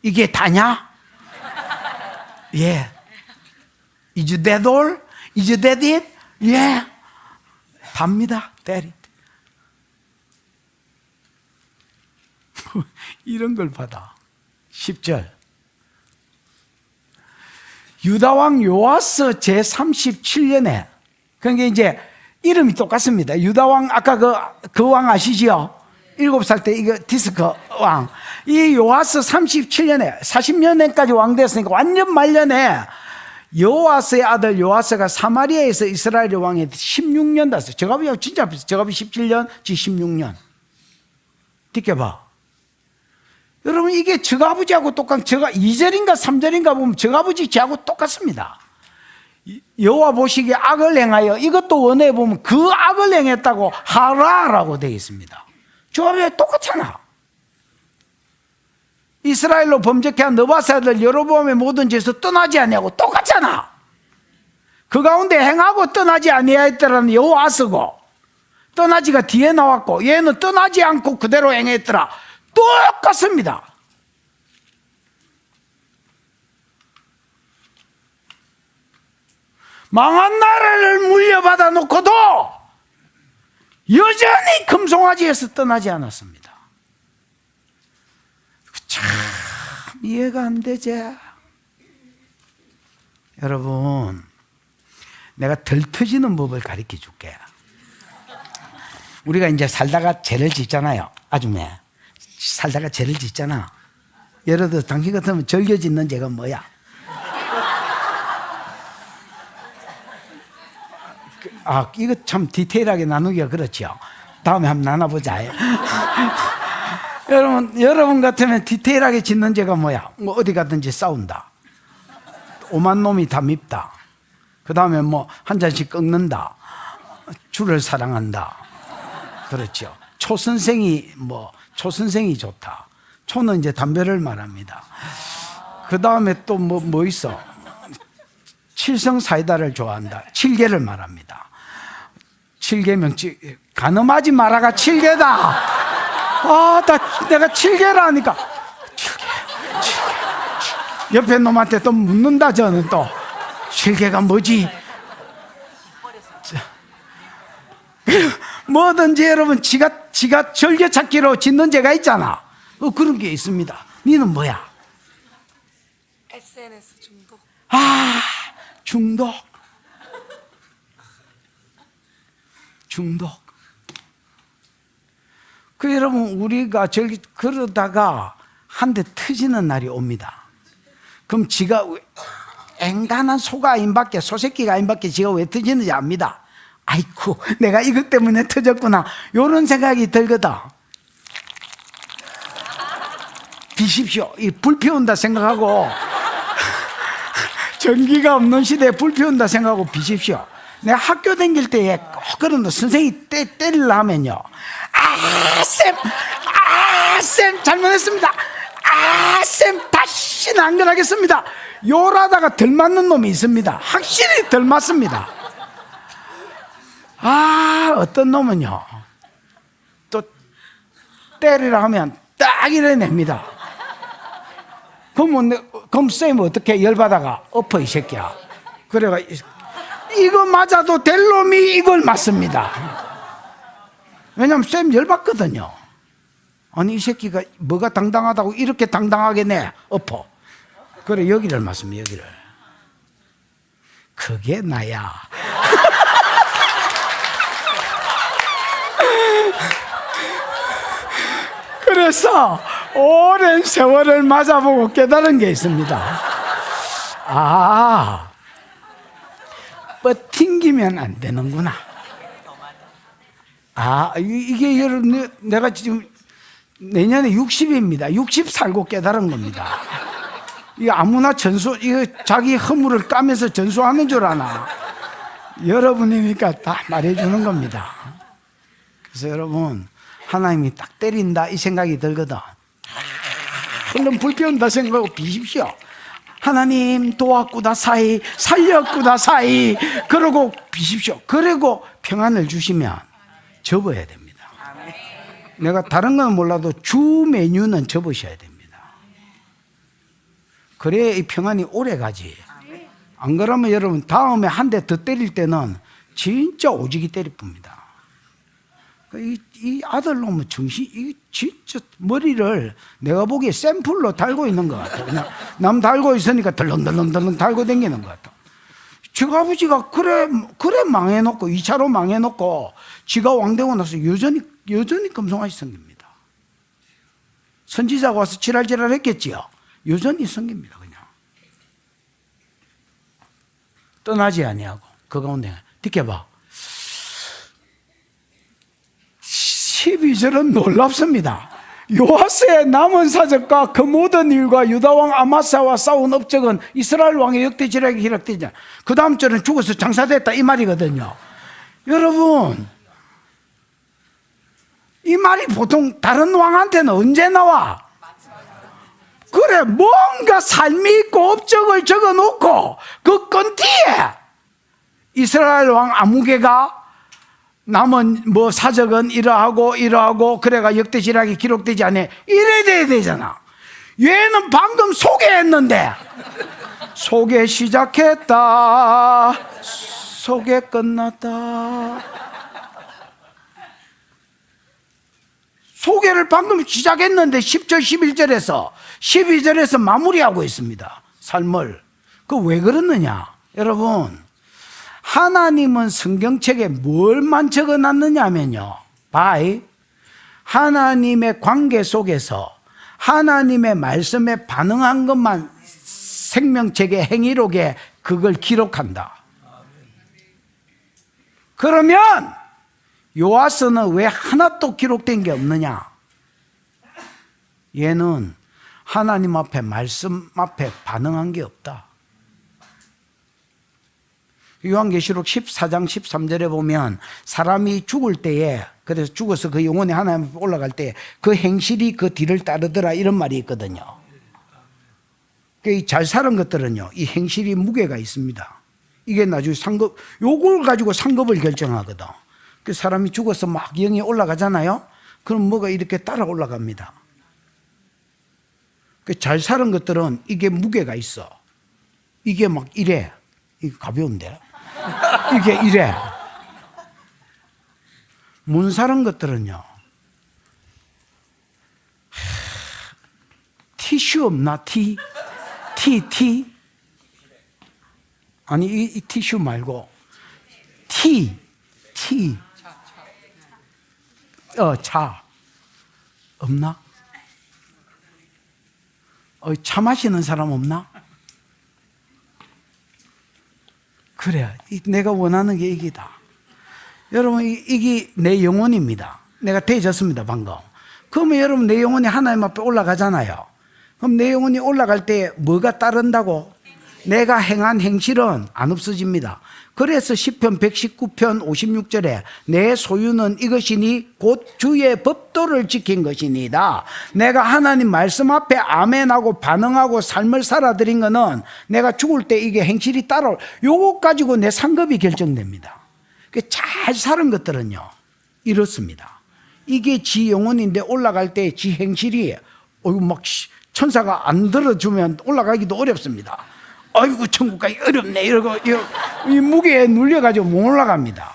이게 다냐? 예. Is that all? Is that it? 예. 답니다. That it. 이런 걸 받아. 10절. 유다왕 요아스 제37년에, 그러니까 이제 이름이 똑같습니다. 유다왕, 아까 그 왕 아시지요? 7살 때 이거 디스크 왕. 이 요아스 37년에, 40년까지 왕 됐으니까 완전 말년에 요아스의 아들 요아스가 사마리아에서 이스라엘 왕이 16년 됐어요. 저갑이 진짜 비슷해요. 저갑이 17년, 지 16년. 느껴봐. 여러분, 이게 저아버지하고 똑같은, 2절인가 3절인가 보면 저아버지 지하고 똑같습니다. 여호와 보시기에 악을 행하여, 이것도 원어에 보면 그 악을 행했다고 하라라고 되어 있습니다. 저아버지가 똑같잖아. 이스라엘로 범죄케 한 느바세 아들 여로보암의 모든 죄에서 떠나지 아니하고 똑같잖아. 그 가운데 행하고 떠나지 아니하였더라는 여호와스고, 떠나지가 뒤에 나왔고 얘는 떠나지 않고 그대로 행했더라. 똑같습니다. 망한 나라를 물려받아 놓고도 여전히 금송아지에서 떠나지 않았습니다. 참 이해가 안 되지? 여러분, 내가 덜 터지는 법을 가르쳐 줄게. 우리가 이제 살다가 죄를 짓잖아요. 아줌매, 살다가 죄를 짓잖아. 예를 들어 당신 같으면 절겨 짓는 죄가 뭐야? 이거 참 디테일하게 나누기가 그렇죠. 다음에 한번 나눠보자. 여러분 같으면 디테일하게 짓는 죄가 뭐야? 뭐 어디 가든지 싸운다. 오만 놈이 다 밉다. 그 다음에 뭐 한 잔씩 꺾는다. 주를 사랑한다. 그렇죠. 초선생이 좋다. 초는 이제 담배를 말합니다. 그 다음에 또 뭐 있어? 칠성 사이다를 좋아한다. 7개를 말합니다. 7계명, 가늠하지 마라가 7개다. 내가 7개라니까. 7개. 옆에 놈한테 또 묻는다, 저는 또. 7개가 뭐지? 뭐든지 여러분, 지가 절개찾기로 짓는 죄가 있잖아. 그런 게 있습니다. 니는 뭐야? SNS 중독. 중독. 여러분, 우리가 그러다가 한 대 터지는 날이 옵니다. 그럼 지가 앵간한 소가인밖에, 소새끼가인밖에 지가 왜 터지는지 압니다. 아이쿠, 내가 이것 때문에 터졌구나. 이런 생각이 들거든. 비십시오. 불 피운다 생각하고, 전기가 없는 시대에 불 피운다 생각하고 비십시오. 내가 학교 다닐 때에 꼭 그런 거 선생님이 때리려면요. 쌤, 잘못했습니다. 쌤, 다시는 안 그러겠습니다. 요라다가 덜 맞는 놈이 있습니다. 확실히 덜 맞습니다. 어떤 놈은요, 또 때리라 하면 딱 이래냅니다. 그럼 쌤이 어떻게 열받아가 엎어, 이 새끼야. 그래가 이거 맞아도 될 놈이 이걸 맞습니다. 왜냐하면 쌤 열받거든요. 아니 이 새끼가 뭐가 당당하다고 이렇게 당당하게 내 엎어. 그래 여기를 맞습니다. 여기를. 그게 나야. 그래서 오랜 세월을 맞아보고 깨달은 게 있습니다. 아, 뻗팅기면 안 되는구나. 아, 이게 여러분, 내가 지금 내년에 60입니다. 60 살고 깨달은 겁니다. 이거 아무나 이거 자기 허물을 까면서 전수하는 줄 아나. 여러분이니까 다 말해주는 겁니다. 그래서 여러분, 하나님이 딱 때린다 이 생각이 들거든. 물론 불편하다 생각하고 비십시오. 하나님 도왔구나 사이, 살렸구나 사이, 그러고 비십시오. 그리고 평안을 주시면 접어야 됩니다. 내가 다른 건 몰라도 주 메뉴는 접으셔야 됩니다. 그래야 이 평안이 오래 가지. 안 그러면 여러분 다음에 한 대 더 때릴 때는 진짜 오지게 때릴 뿐입니다. 이 아들 놈은 이 진짜 머리를 내가 보기에 샘플로 달고 있는 것 같아. 그냥 남 달고 있으니까 덜렁덜렁 달고 다니는 것 같아. 지가 아버지가 그래 망해놓고 2차로 망해놓고 지가 왕되고 나서 여전히 금송아지 생깁니다. 선지자가 와서 지랄지랄 했겠지요. 여전히 생깁니다. 그냥 떠나지 아니하고 그 가운데 디켜봐. 12절은 놀랍습니다. 요아스의 남은 사적과 그 모든 일과 유다왕 아마사와 싸운 업적은 이스라엘 왕의 역대 지략이 기록되지 않아요. 그 다음 절은 죽어서 장사됐다 이 말이거든요. 여러분 이 말이 보통 다른 왕한테는 언제 나와? 그래 뭔가 삶이 있고 업적을 적어놓고 그 건뒤에 이스라엘 왕 아무개가 남은 뭐 사적은 이러하고 그래가 역대 지략이 기록되지 않아. 이래 돼야 되잖아. 얘는 방금 소개했는데 소개 시작했다 소개 끝났다. 소개를 방금 시작했는데 10절 11절에서 12절에서 마무리하고 있습니다. 삶을. 그 왜 그러느냐 여러분, 하나님은 성경책에 뭘만 적어놨느냐 하면요, 바이 하나님의 관계 속에서 하나님의 말씀에 반응한 것만 생명책의 행위록에 그걸 기록한다. 그러면 요아스는 왜 하나도 기록된 게 없느냐? 얘는 하나님 앞에 말씀 앞에 반응한 게 없다. 요한계시록 14장 13절에 보면 사람이 죽을 때에, 그래서 죽어서 그 영혼이 하나님 앞에 올라갈 때 그 행실이 그 뒤를 따르더라 이런 말이 있거든요. 잘 사는 것들은요 이 행실이 무게가 있습니다. 이게 나중에 상급, 요걸 가지고 상급을 결정하거든. 그 사람이 죽어서 막 영이 올라가잖아요. 그럼 뭐가 이렇게 따라 올라갑니다. 잘 사는 것들은 이게 무게가 있어. 이게 막 이래. 이게 가벼운데 이게 이래. 못 사는 것들은요, 티슈 없나? 티 아니 이 티슈 말고 차 없나? 차 마시는 사람 없나? 그래, 내가 원하는 게 이기다. 여러분 이게 내 영혼입니다. 내가 대졌습니다 방금. 그러면 여러분 내 영혼이 하나님 앞에 올라가잖아요. 그럼 내 영혼이 올라갈 때 뭐가 따른다고? 내가 행한 행실은 안 없어집니다. 그래서 시편 119편 56절에 내 소유는 이것이니 곧 주의 법도를 지킨 것이니다. 내가 하나님 말씀 앞에 아멘하고 반응하고 삶을 살아들인 거는 내가 죽을 때 이게 행실이 따라올, 요것 가지고 내 상급이 결정됩니다. 잘 사는 것들은요 이렇습니다. 이게 지 영혼인데 올라갈 때 지 행실이 막 천사가 안 들어주면 올라가기도 어렵습니다. 아이고 천국 가기 어렵네 이러고 이 무게에 눌려가지고 못 올라갑니다.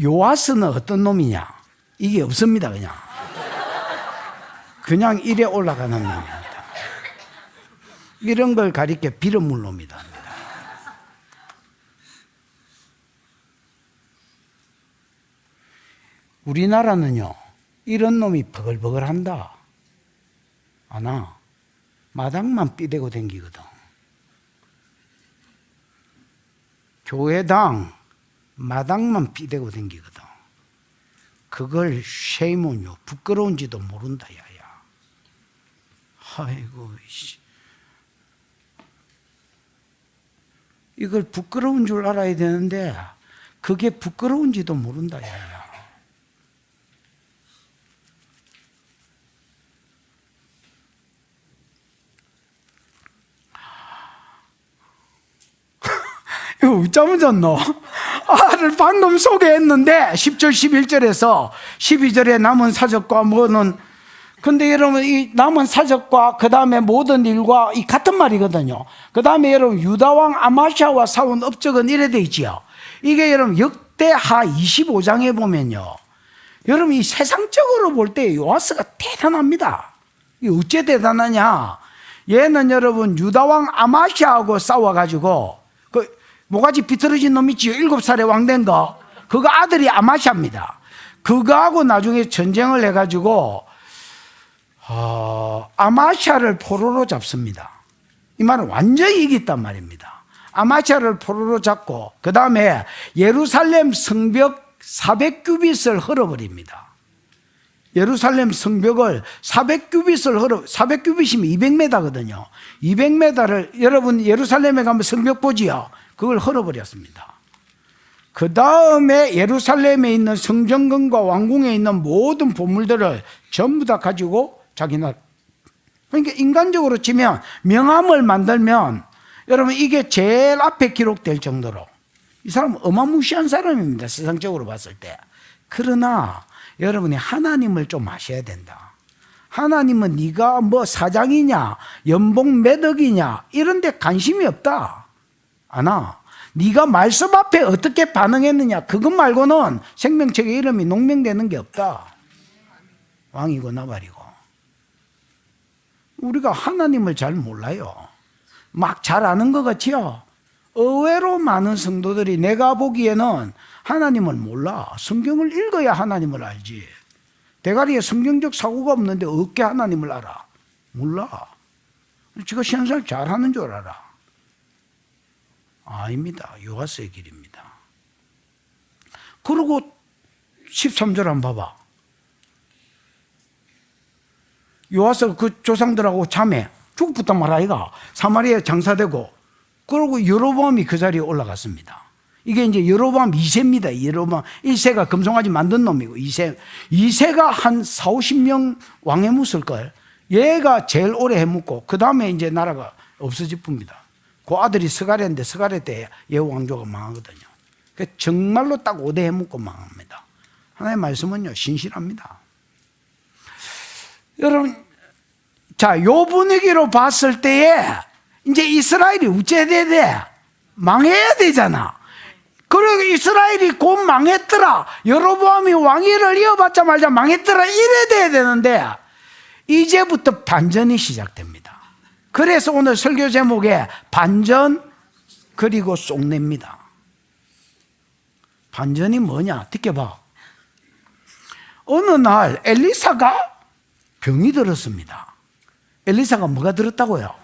요아스는 어떤 놈이냐? 이게 없습니다. 그냥 이래 올라가는 놈입니다. 이런 걸 가리켜 비름물 놈이다. 우리나라는요, 이런 놈이 버글버글한다. 아나 마당만 삐대고 댕기거든. 교회당 마당만 삐대고 댕기거든. 그걸 쉐이몬요, 부끄러운지도 모른다. 야야. 아이고 씨. 이걸 부끄러운 줄 알아야 되는데 그게 부끄러운지도 모른다. 야야. 이거 웃자면 졌노? 아를 방금 소개했는데 10절 11절에서 12절에 남은 사적과 뭐는, 근데 여러분 이 남은 사적과 그 다음에 모든 일과 이 같은 말이거든요. 그 다음에 여러분 유다왕 아마샤와 싸운 업적은 이래 돼 있지요. 이게 여러분 역대하 25장에 보면요, 여러분 이 세상적으로 볼 때 요아스가 대단합니다. 이 어째 대단하냐? 얘는 여러분 유다왕 아마샤하고 싸워가지고 그 모가지 비틀어진 놈 있지요. 7살에 왕된 거. 그거 아들이 아마샤입니다. 그거하고 나중에 전쟁을 해가지고 아마샤를 포로로 잡습니다. 이 말은 완전히 이겼단 말입니다. 아마샤를 포로로 잡고 그 다음에 예루살렘 성벽 400규빗을 헐어버립니다. 예루살렘 성벽을 400규빗을 400규빗이면 200m거든요. 200m를 여러분 예루살렘에 가면 성벽 보지요. 그걸 헐어버렸습니다. 그 다음에 예루살렘에 있는 성전궁과 왕궁에 있는 모든 보물들을 전부 다 가지고 자기 나라. 그러니까 인간적으로 치면 명함을 만들면 여러분 이게 제일 앞에 기록될 정도로 이 사람은 어마무시한 사람입니다. 세상적으로 봤을 때. 그러나 여러분이 하나님을 좀 아셔야 된다. 하나님은 네가 뭐 사장이냐 연봉 몇 억이냐 이런 데 관심이 없다. 아나 네가 말씀 앞에 어떻게 반응했느냐 그것 말고는 생명책의 이름이 농명되는 게 없다. 왕이고 나발이고. 우리가 하나님을 잘 몰라요. 막 잘 아는 것 같지요. 의외로 많은 성도들이 내가 보기에는 하나님을 몰라. 성경을 읽어야 하나님을 알지. 대가리에 성경적 사고가 없는데 어떻게 하나님을 알아? 몰라. 지가 신앙생활 잘하는 줄 알아. 아닙니다. 요아스의 길입니다. 그리고 13절 한번 봐봐. 요아스가 그 조상들하고 잠에 죽었단 말 아이가. 사마리아에 장사되고 그리고 여로보암이 그 자리에 올라갔습니다. 이게 이제 여로보암 2세입니다. 여로보암 1세가 금송아지 만든 놈이고 2세가 한 4, 50명 왕해 묻을걸. 얘가 제일 오래 해묻고 그 다음에 이제 나라가 없어질 뿐입니다. 그 아들이 스가랴인데 스가랴 때 예후왕조가 망하거든요. 정말로 딱 5대 해묻고 망합니다. 하나님의 말씀은요 신실합니다. 여러분, 자, 요 분위기로 봤을 때에 이제 이스라엘이 어째 돼야 돼? 망해야 되잖아. 그리고 이스라엘이 곧 망했더라. 여로보암이 왕위를 이어받자 말자 망했더라. 이래 돼야 되는데 이제부터 반전이 시작됩니다. 그래서 오늘 설교 제목에 반전 그리고 쏙냅니다. 반전이 뭐냐? 듣게 봐. 어느 날 엘리사가 병이 들었습니다. 엘리사가 뭐가 들었다고요?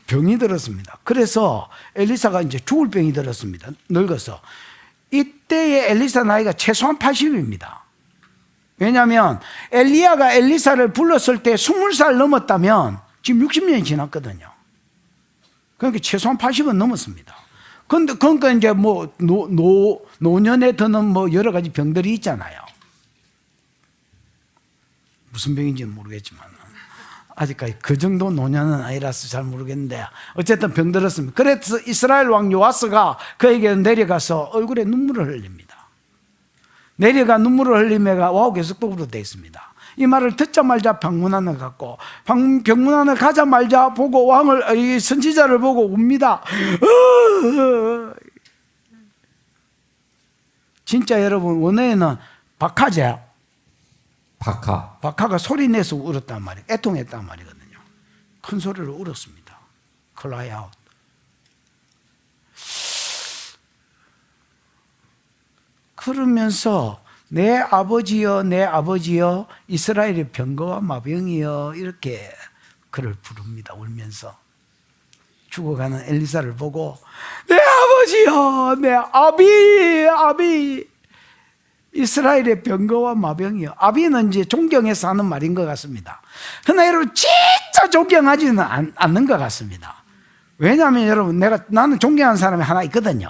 병이 들었습니다. 그래서 엘리사가 이제 죽을 병이 들었습니다. 늙어서. 이때의 엘리사 나이가 최소한 80입니다. 왜냐하면 엘리야가 엘리사를 불렀을 때 20살 넘었다면 지금 60년이 지났거든요. 그러니까 최소한 80은 넘었습니다. 그러니까 이제 뭐 노년에 드는 뭐 여러 가지 병들이 있잖아요. 무슨 병인지는 모르겠지만 아직까지 그 정도 노년은 아니라서 잘 모르겠는데 어쨌든 병들었습니다. 그래서 이스라엘 왕 요아스가 그에게 내려가서 얼굴에 눈물을 흘립니다. 내려가 눈물을 흘리며가 와우계속법으로 되어 있습니다. 이 말을 듣자마자 병문안을 갔고 병문안을 가자마자 보고 왕을 이 선지자를 보고 웁니다. 진짜 여러분 원어에는 박하제, 바카. 박하가 소리 내서 울었단 말이에요. 애통했단 말이거든요. 큰 소리로 울었습니다. cry out. 그러면서 내 아버지여 내 아버지여 이스라엘의 병거와 마병이여 이렇게 그를 부릅니다. 울면서 죽어가는 엘리사를 보고 내 아버지여 내 아비 이스라엘의 병거와 마병이여. 아비는 이제 존경해서 하는 말인 것 같습니다. 그러나 여러분 진짜 존경하지는 않는 것 같습니다. 왜냐하면 여러분 나는 존경하는 사람이 하나 있거든요.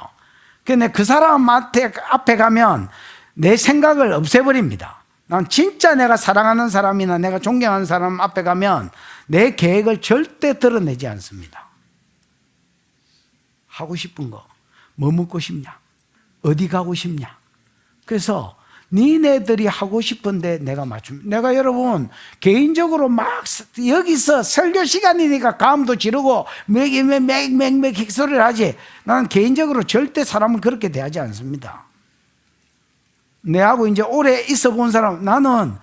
근데 그 사람 앞에 가면 내 생각을 없애버립니다. 난 진짜 내가 사랑하는 사람이나 내가 존경하는 사람 앞에 가면 내 계획을 절대 드러내지 않습니다. 하고 싶은 거, 뭐 먹고 싶냐, 어디 가고 싶냐. 그래서 니네들이 하고 싶은데 내가 맞춥니다. 내가 여러분 개인적으로 막 여기서 설교 시간이니까 감도 지르고 맥 소리를 하지. 나는 개인적으로 절대 사람을 그렇게 대하지 않습니다. 내하고 이제 오래 있어 본 사람, 나는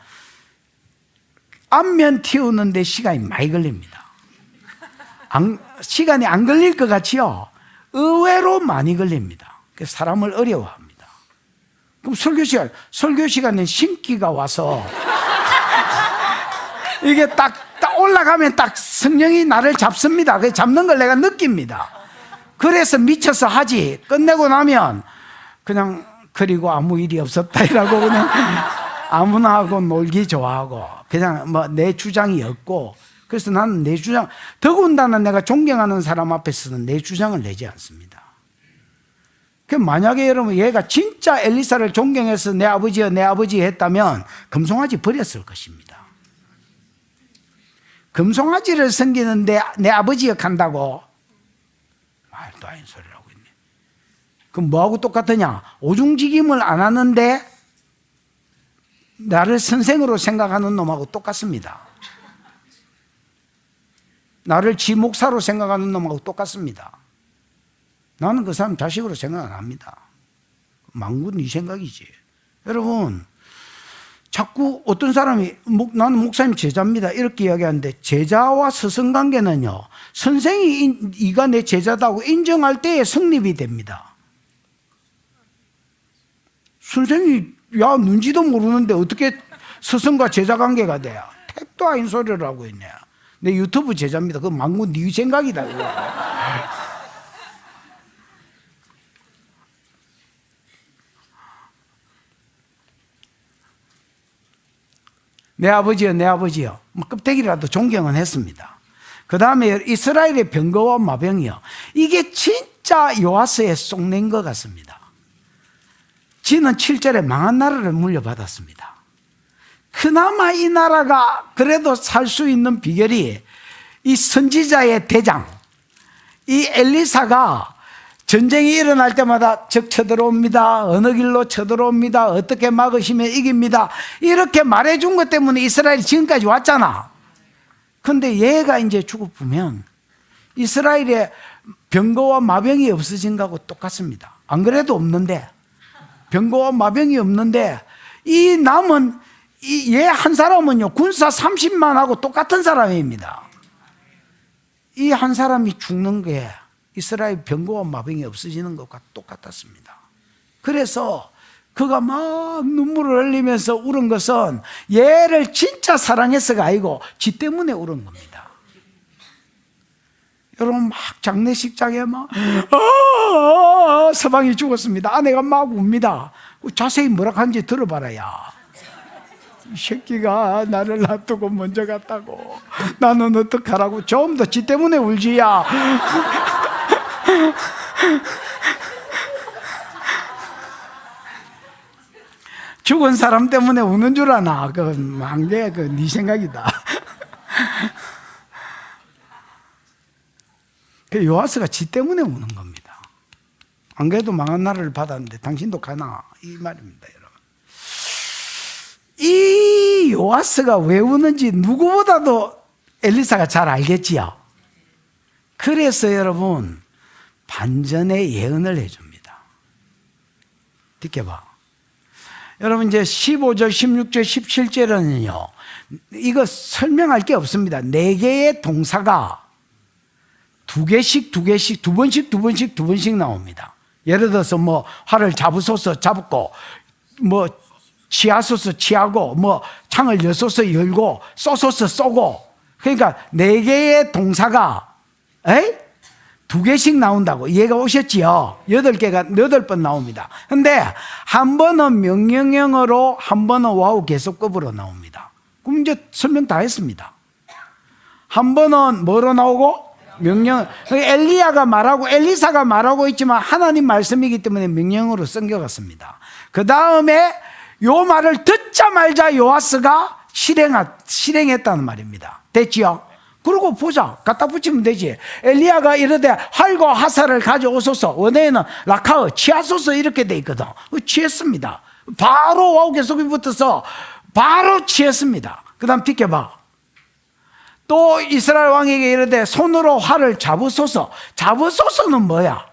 안면 틔우는데 시간이 많이 걸립니다. 시간이 안 걸릴 것 같지요? 의외로 많이 걸립니다. 그래서 사람을 어려워합니다. 그럼 설교 시간에 신기가 와서 이게 딱 올라가면 딱 성령이 나를 잡습니다. 그 잡는 걸 내가 느낍니다. 그래서 미쳐서 하지. 끝내고 나면 그냥 그리고 아무 일이 없었다 이라고 그냥 아무나 하고 놀기 좋아하고 그냥 뭐 내 주장이 없고. 그래서 나는 내 주장, 더군다나 내가 존경하는 사람 앞에서는 내 주장을 내지 않습니다. 만약에 여러분 얘가 진짜 엘리사를 존경해서 내 아버지여 내 아버지 했다면 금송아지 버렸을 것입니다. 금송아지를 섬기는데 내 아버지여 간다고 말도 아닌 소리를 하고 있네. 그럼 뭐하고 똑같으냐? 오중직임을 안 하는데 나를 선생으로 생각하는 놈하고 똑같습니다. 나를 지 목사로 생각하는 놈하고 똑같습니다. 나는 그 사람 자식으로 생각 안 합니다. 망군 네 생각이지. 여러분 자꾸 어떤 사람이 나는 목사님 제자입니다 이렇게 이야기하는데, 제자와 스승 관계는요, 선생이 네가 내 제자다고 인정할 때에 성립이 됩니다. 선생이 야 눈지도 모르는데 어떻게 스승과 제자 관계가 돼요? 택도 아닌 소리를 하고 있네. 내 유튜브 제자입니다. 그건 망군 네 생각이다. 내 아버지여 내 아버지여, 뭐 껍데기라도 존경은 했습니다. 그 다음에 이스라엘의 병거와 마병이여, 이게 진짜 요아스에 쏙낸 것 같습니다. 지는 7절에 망한 나라를 물려받았습니다. 그나마 이 나라가 그래도 살 수 있는 비결이 이 선지자의 대장, 이 엘리사가 전쟁이 일어날 때마다 적 쳐들어옵니다. 어느 길로 쳐들어옵니다. 어떻게 막으시면 이깁니다. 이렇게 말해준 것 때문에 이스라엘이 지금까지 왔잖아. 근데 얘가 이제 죽어보면 이스라엘의 병거와 마병이 없어진 거하고 똑같습니다. 안 그래도 없는데, 병거와 마병이 없는데 이 남은 얘 한 사람은요 군사 30만하고 똑같은 사람입니다. 이 한 사람이 죽는 게 이스라엘 병거와 마병이 없어지는 것과 똑같았습니다. 그래서 그가 막 눈물을 흘리면서 울은 것은 얘를 진짜 사랑해서가 아니고 지 때문에 울은 겁니다. 여러분 막 장례식장에 막 서방이 죽었습니다. 아내가 막 웁니다. 자세히 뭐라 하는지 들어봐라야. 이 새끼가 나를 놔두고 먼저 갔다고. 나는 어떡하라고. 좀 더 지 때문에 울지야. 죽은 사람 때문에 우는 줄 아나. 그게 네 생각이다. 그 요아스가 지 때문에 우는 겁니다. 안 그래도 망한 나라를 받았는데 당신도 가나, 이 말입니다, 여러분. 이 요아스가 왜 우는지 누구보다도 엘리사가 잘 알겠지요. 그래서 여러분 반전의 예언을 해줍니다. 듣게 봐. 여러분 이제 15절, 16절, 17절은요. 이거 설명할 게 없습니다. 4개의 동사가 2개씩, 2개씩, 2번씩, 2번씩, 2번씩 나옵니다. 예를 들어서 뭐 활을 잡으소서 잡고, 뭐 치하소서 치하고, 뭐 창을 여소서 열고, 쏘소서 쏘고. 그러니까 4개의 동사가 2개씩 나온다고 이해가 오셨지요? 8번 나옵니다. 근데 한 번은 명령형으로, 한 번은 와우 계속급으로 나옵니다. 그럼 이제 설명 다 했습니다. 한 번은 뭐로 나오고? 명령. 엘리야가 말하고 엘리사가 말하고 있지만 하나님 말씀이기 때문에 명령으로 써겨갔습니다. 그 다음에 요 말을 듣자마자 요아스가 실행했다는 말입니다. 됐지요? 그러고 보자. 갖다 붙이면 되지. 엘리야가 이르되 활과 화살을 가져오소서. 원어에는 라카어 취하소서 이렇게 돼 있거든. 취했습니다. 바로 와우 계속이 붙어서 바로 취했습니다. 그 다음 비켜봐. 또 이스라엘 왕에게 이르되 손으로 활을 잡으소서. 잡으소서는 뭐야?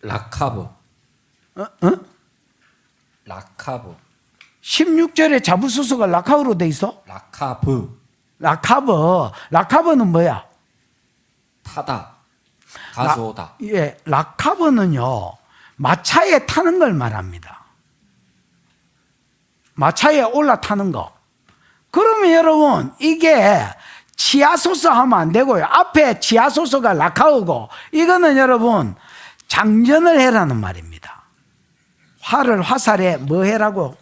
라카브. 라카브. 16절에 잡으소서가 라카브로 돼 있어? 라카브. 라카브는 뭐야? 타다. 가져오다. 예, 라카브는요, 마차에 타는 걸 말합니다. 마차에 올라타는 거. 그러면 여러분, 이게 치하소서 하면 안 되고요. 앞에 치하소서가 라카우고, 이거는 여러분, 장전을 해라는 말입니다. 활을 화살에 뭐 해라고?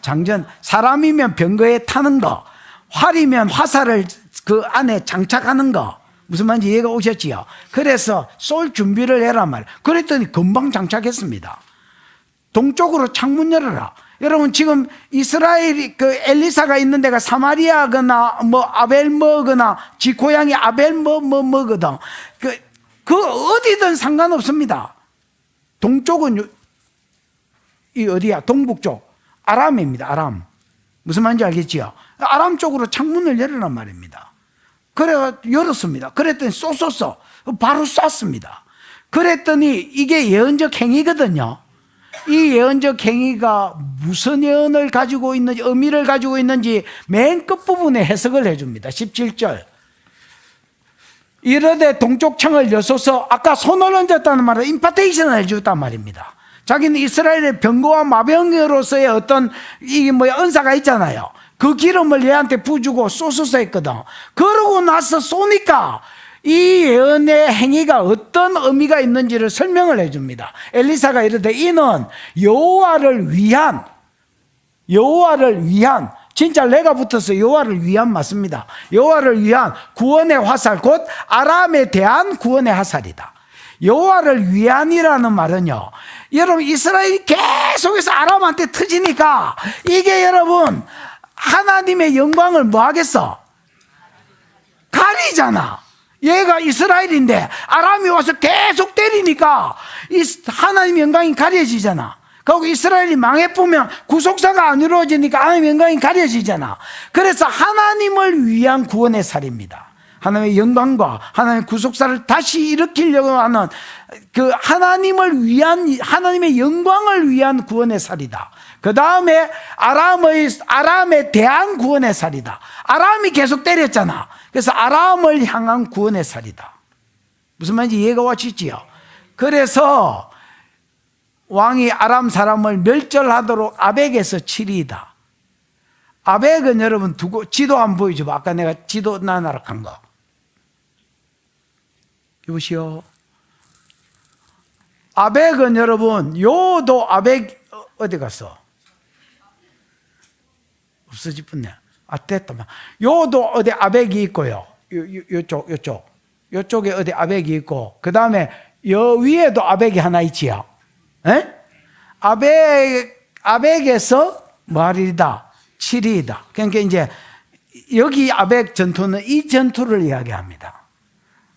장전. 사람이면 병거에 타는 거, 활이면 화살을 그 안에 장착하는 거. 무슨 말인지 이해가 오셨지요? 그래서 쏠 준비를 해란 말이에요. 그랬더니 금방 장착했습니다. 동쪽으로 창문 열어라. 여러분 지금 이스라엘이 그 엘리사가 있는 데가 사마리아거나 뭐 아벨머거나 지 고향이 아벨머거든. 그 어디든 상관없습니다. 동쪽은 이 어디야? 동북쪽 아람입니다. 아람. 무슨 말인지 알겠지요? 아람 쪽으로 창문을 열으란 말입니다. 그래 열었습니다. 그랬더니 쏘 바로 쐈습니다. 그랬더니 이게 예언적 행위거든요. 이 예언적 행위가 무슨 예언을 가지고 있는지, 의미를 가지고 있는지 맨 끝부분에 해석을 해줍니다. 17절. 이르되 동쪽 창을 여소서. 아까 손을 얹었다는 말은 임파테이션을 해줬단 말입니다. 자기는 이스라엘의 병거와 마병으로서의 어떤 이 은사가 있잖아요. 그 기름을 얘한테 부어주고 쏘소서 했거든. 그러고 나서 쏘니까 이 예언의 행위가 어떤 의미가 있는지를 설명을 해줍니다. 엘리사가 이르되 이는 여호와를 위한 진짜 내가 붙어서 여호와를 위한 맞습니다. 여호와를 위한 구원의 화살, 곧 아람에 대한 구원의 화살이다. 여호와를 위한이라는 말은요, 여러분 이스라엘이 계속해서 아람한테 터지니까 이게 여러분 하나님의 영광을 뭐 하겠어? 가리잖아. 얘가 이스라엘인데 아람이 와서 계속 때리니까 하나님의 영광이 가려지잖아. 그리고 이스라엘이 망해보면 구속사가 안 이루어지니까 하나님의 영광이 가려지잖아. 그래서 하나님을 위한 구원의 살입니다. 하나님의 영광과 하나님의 구속사를 다시 일으키려고 하는 그 하나님을 위한, 하나님의 영광을 위한 구원의 살이다. 그 다음에 아람에 대한 구원의 살이다. 아람이 계속 때렸잖아. 그래서 아람을 향한 구원의 살이다. 무슨 말인지 이해가 와지지요? 그래서 왕이 아람 사람을 멸절하도록 아벡에서 치리이다. 아벡은 여러분 두고 지도 한번 보여줘봐. 아까 내가 지도 나나락한 거. 여보시오. 아벡은 여러분 요도 아벡 어디 갔어? 없어질 뻔네. 됐다. 요도 어디 아벡이 있고요. 요쪽에 어디 아벡이 있고, 그 다음에 요 위에도 아벡이 하나 있지요. 에? 아벡에서 말이다. 7이다. 그러니까 이제 여기 아벡 전투는 이 전투를 이야기합니다.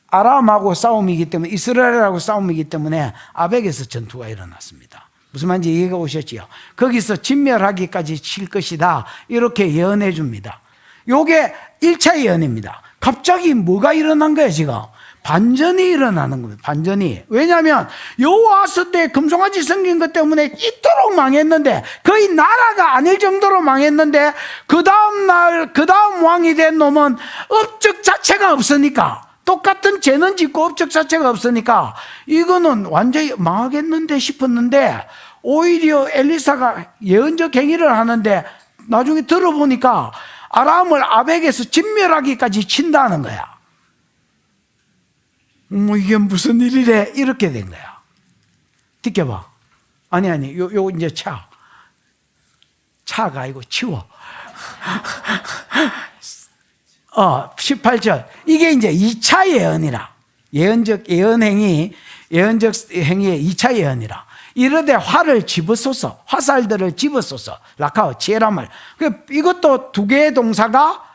아람하고 싸움이기 때문에, 이스라엘하고 싸움이기 때문에 아벡에서 전투가 일어났습니다. 무슨 말인지 이해가 오셨지요? 거기서 진멸하기까지 칠 것이다. 이렇게 예언해 줍니다. 요게 1차 예언입니다. 갑자기 뭐가 일어난 거예요, 지금? 반전이 일어나는 겁니다. 반전이. 왜냐하면 여호와스 때 금송아지 생긴 것 때문에 이토록 망했는데, 거의 나라가 아닐 정도로 망했는데, 그 다음 왕이 된 놈은 업적 자체가 없으니까, 똑같은 죄는 짓고 업적 자체가 없으니까 이거는 완전히 망하겠는데 싶었는데, 오히려 엘리사가 예언적 행위를 하는데 나중에 들어보니까 아람을 아벡에서 진멸하기까지 친다는 거야. 이게 무슨 일이래? 이렇게 된 거야. 느껴봐. 아니, 요 이제 차가 아니고 치워. 18절. 이게 이제 2차 예언이라. 예언적 행위의 2차 예언이라. 이르되 활을 집어쏘소. 화살들을 집어쏘소. 라카오, 지혜란 말. 이것도 두 개의 동사가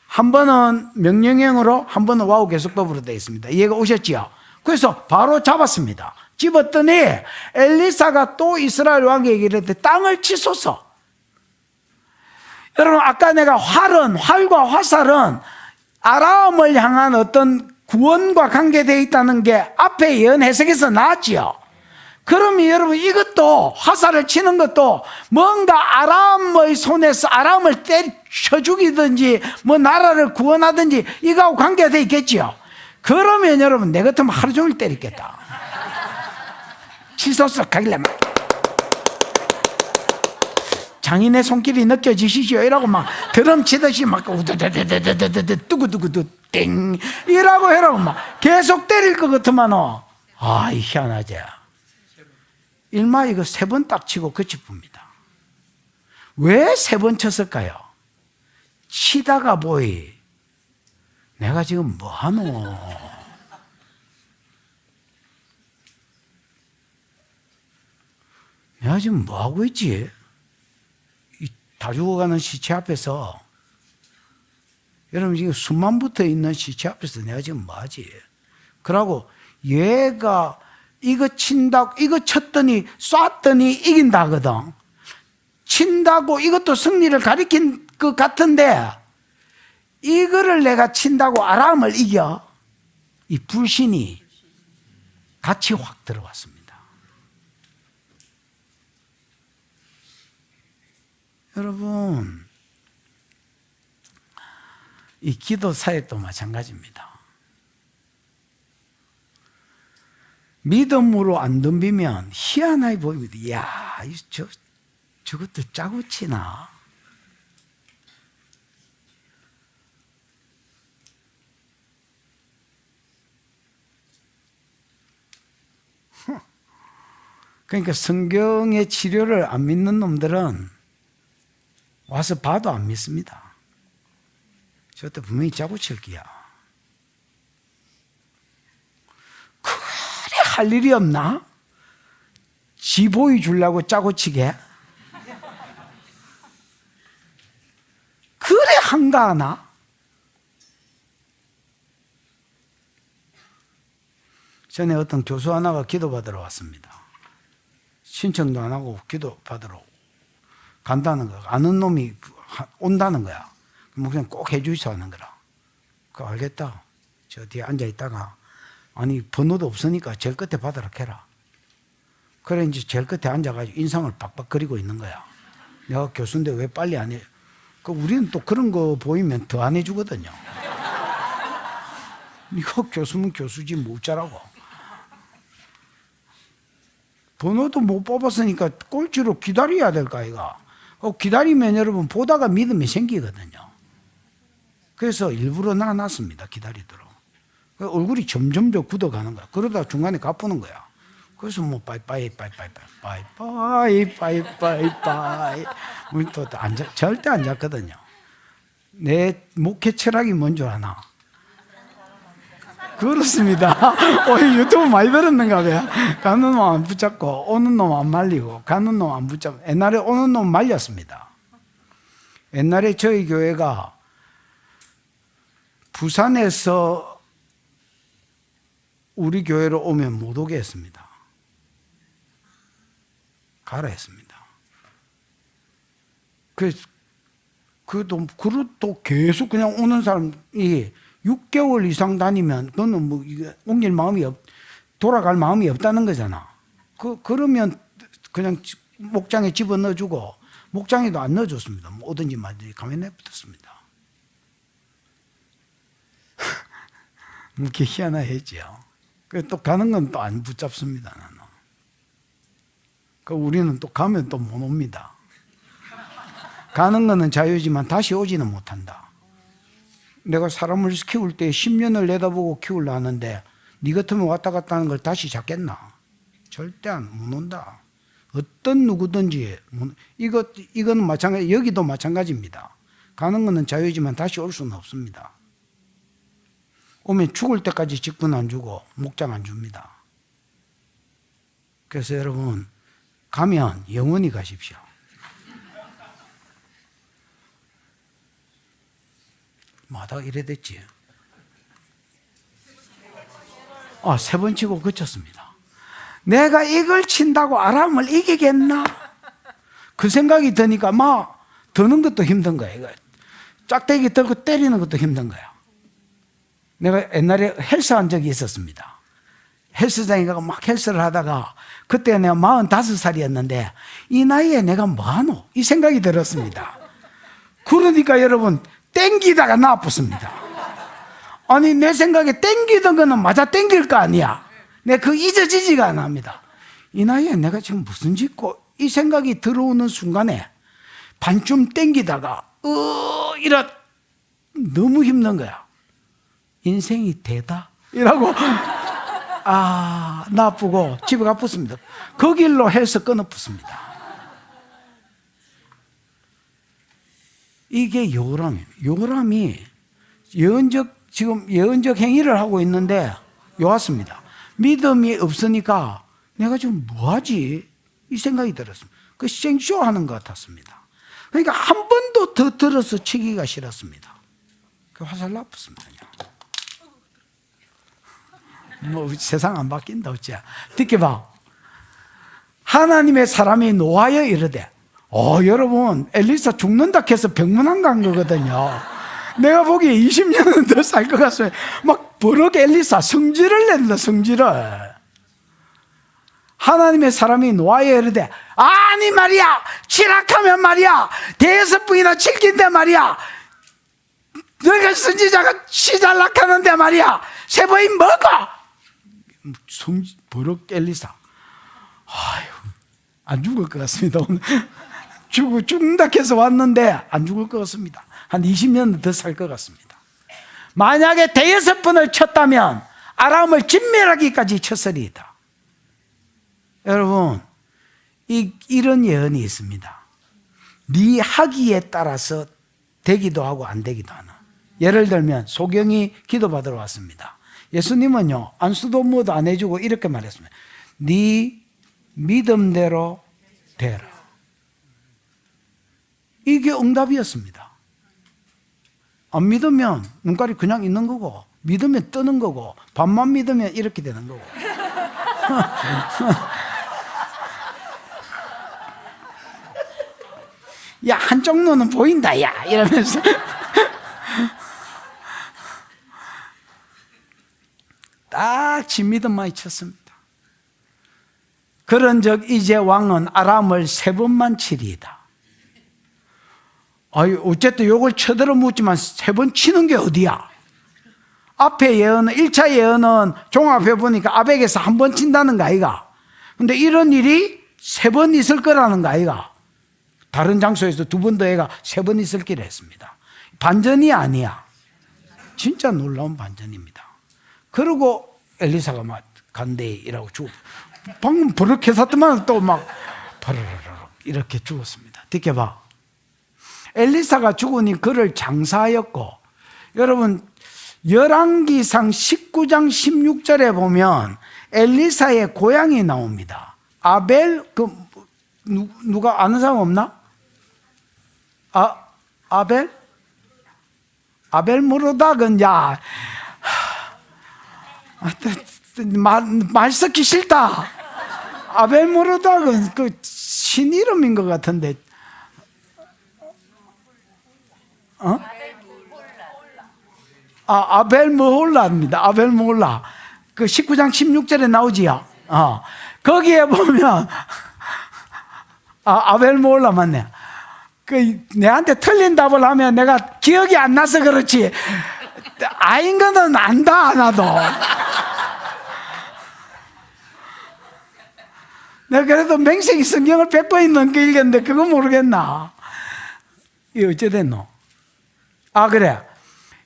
한 번은 명령형으로, 한 번은 와우 계속법으로 되어 있습니다. 이해가 오셨지요? 그래서 바로 잡았습니다. 집었더니 엘리사가 또 이스라엘 왕에게 이르되 땅을 치소서. 여러분, 아까 내가 활과 화살은 아람을 향한 어떤 구원과 관계되어 있다는 게 앞에 예언 해석에서 나왔지요. 그러면 여러분, 이것도 화살을 치는 것도 뭔가 아람의 손에서 아람을 쳐 죽이든지 뭐 나라를 구원하든지 이거하고 관계되어 있겠지요. 그러면 여러분, 내 같으면 하루 종일 때리겠다. 치솟아 가길래 막 장인의 손길이 느껴지시죠? 이라고 막 드럼 치듯이 막 우드드드드드드드 뚜구두구두 땡 이라고 해라고 막 계속 때릴 것 같으면 희한하지. 일마 이거 3번 딱 치고 그치쁩니다. 왜 3번 쳤을까요? 치다가 내가 지금 뭐하노? 내가 지금 뭐하고 있지? 다 죽어가는 시체 앞에서, 여러분 지금 숨만 붙어 있는 시체 앞에서 내가 지금 뭐하지? 그러고 얘가 이거 쳤더니 쐈더니 이긴다거든. 친다고 이것도 승리를 가리킨 것 같은데, 이거를 내가 친다고 아람을 이겨? 이 불신이 같이 확 들어왔습니다. 여러분, 이 기도 사역도 마찬가지입니다. 믿음으로 안 덤비면 희한하게 보입니다. 이야, 저것도 짜고 치나? 그러니까 성경의 치료를 안 믿는 놈들은 와서 봐도 안 믿습니다. 저것도 분명히 짜고 칠 기야. 그래 할 일이 없나? 지 보여주려고 짜고 치게? 그래 한가하나? 전에 어떤 교수 하나가 기도받으러 왔습니다. 신청도 안 하고 기도받으러 간다는 거야. 아는 놈이 온다는 거야. 그냥 꼭 해주셔 하는 거라. 알겠다. 저 뒤에 앉아있다가, 아니 번호도 없으니까 제일 끝에 받으라 해라. 그래 이제 제일 끝에 앉아가지고 인상을 박박 그리고 있는 거야. 내가 교수인데 왜 빨리 안 해? 우리는 또 그런 거 보이면 더 안 해주거든요. 이거 교수면 교수지 못 자라고. 번호도 못 뽑았으니까 꼴찌로 기다려야 될까 이가. 기다리면 여러분 보다가 믿음이 생기거든요. 그래서 일부러 놔놨습니다. 기다리도록. 얼굴이 점점 더 굳어가는 거야. 그러다 중간에 가쁘는 거야. 그래서 뭐 빠이빠이 우리 또 절대 안 잤거든요. 내 목회 철학이 뭔 줄 아나? 그렇습니다. 유튜브 많이 들었는가 봐요. 가는 놈 안 붙잡고 오는 놈 안 말리고 가는 놈 안 붙잡고. 옛날에 오는 놈 말렸습니다. 옛날에 저희 교회가 부산에서 우리 교회로 오면 못 오게 했습니다. 가라 했습니다. 그래도 계속 그냥 오는 사람이 6개월 이상 다니면 그거는 뭐 이게 옮길 마음이 돌아갈 마음이 없다는 거잖아. 그러면 그냥 목장에 집어넣어주고, 목장에도 안 넣어줬습니다. 뭐 오든지 말든지 가만히 내버렸습니다. 이렇게 희한하겠죠. 또 가는 건 또 안 붙잡습니다. 나는. 우리는 또 가면 또 못 옵니다. 가는 거는 자유지만 다시 오지는 못한다. 내가 사람을 키울 때 10년을 내다보고 키우려 하는데 네 같으면 왔다 갔다 하는 걸 다시 잡겠나? 절대 못 온다. 어떤 누구든지 이거는 마찬가지, 여기도 마찬가지입니다. 가는 거는 자유지만 다시 올 수는 없습니다. 오면 죽을 때까지 직분 안 주고 목장 안 줍니다. 그래서 여러분 가면 영원히 가십시오. 마다 이래 됐지. 세 번 치고 그쳤습니다. 내가 이걸 친다고 아람을 이기겠나? 그 생각이 드니까 드는 것도 힘든 거야. 이거 짝대기 들고 때리는 것도 힘든 거야. 내가 옛날에 헬스한 적이 있었습니다. 헬스장에 가서 막 헬스를 하다가 그때 내가 45살이었는데 이 나이에 내가 뭐하노? 이 생각이 들었습니다. 그러니까 여러분 땡기다가 나쁘습니다. 아니 내 생각에 땡기던 거는 맞아 땡길 거 아니야. 내가 그 잊어지지가 안 합니다. 이 나이에 내가 지금 무슨 짓고 이 생각이 들어오는 순간에 반쯤 땡기다가 너무 힘든 거야. 인생이 되다 이라고 나쁘고 집에 가붙습니다. 그 길로 해서 끊어붙습니다. 이게 요람이에요. 요람이 지금 예언적 행위를 하고 있는데 요왔습니다. 믿음이 없으니까 내가 지금 뭐하지? 이 생각이 들었습니다. 그 생쇼 하는 것 같았습니다. 그러니까 한 번도 더 들어서 치기가 싫었습니다. 그 화살 나쁘습니다. 세상 안 바뀐다 어째. 듣게 봐. 하나님의 사람이 노하여 이르되 여러분 엘리사 죽는다 해서 병문안 간 거거든요. 내가 보기에 20년은 더 살 것 같아요. 막 버럭 엘리사 성질을 낸다. 성질을. 하나님의 사람이 노하여 이르되 아니 말이야 치락하면 말이야 대여섯 분이나 칠긴데 말이야 너희가 선지자가 시잘락하는데 말이야 세보인 먹어. 버럭 엘리사 안 죽을 것 같습니다. 오늘 죽는다 해서 왔는데 안 죽을 것 같습니다. 한 20년 더 살 것 같습니다. 만약에 대여섯 번을 쳤다면 아람을 진멸하기까지 쳤으리이다. 여러분 이런 예언이 있습니다. 네 하기에 따라서 되기도 하고 안 되기도 하는. 예를 들면 소경이 기도받으러 왔습니다. 예수님은요 안수도 뭐도 안 해주고 이렇게 말했습니다. 네 믿음대로 되라. 이게 응답이었습니다. 안 믿으면 눈깔이 그냥 있는 거고 믿으면 뜨는 거고 반만 믿으면 이렇게 되는 거고. 야 한쪽 눈은 보인다 야 이러면서 딱 진믿음만 쳤습니다. 그런즉 이제 왕은 아람을 3번만 치리이다. 어쨌든 욕을 쳐들어 묻지만 3번 치는 게 어디야? 앞에 예언은 1차 예언은 종합해 보니까 아벡에서 1번 친다는 거 아이가? 근데 이런 일이 3번 있을 거라는 거 아이가? 다른 장소에서 2번 더 해가 3번 있을 기를 했습니다. 반전이 아니야. 진짜 놀라운 반전입니다. 그리고 엘리사가 막 간대이라고 죽고 방금 버럭 해샀더만 또 막 버르르 이렇게 죽었습니다. 듣게 봐. 엘리사가 죽으니 그를 장사하였고 여러분 열왕기상 19장 16절에 보면 엘리사의 고향이 나옵니다. 아벨 누가 아는 사람 없나? 아벨 모르닥은 말 섞기 싫다. 아벨 모르닥은 그 신 이름인 것 같은데. 아벨 모홀라입니다. 아벨 모홀라. 그 19장 16절에 나오지요. 거기에 보면 아벨 모홀라 맞네. 그 내한테 틀린 답을 하면 내가 기억이 안 나서 그렇지. 아인 거는 안다 나도. 내가 그래도 맹세기 성경을 100번이 넘게 읽었는데 그거 모르겠나? 이게 어째 됐노? 그래.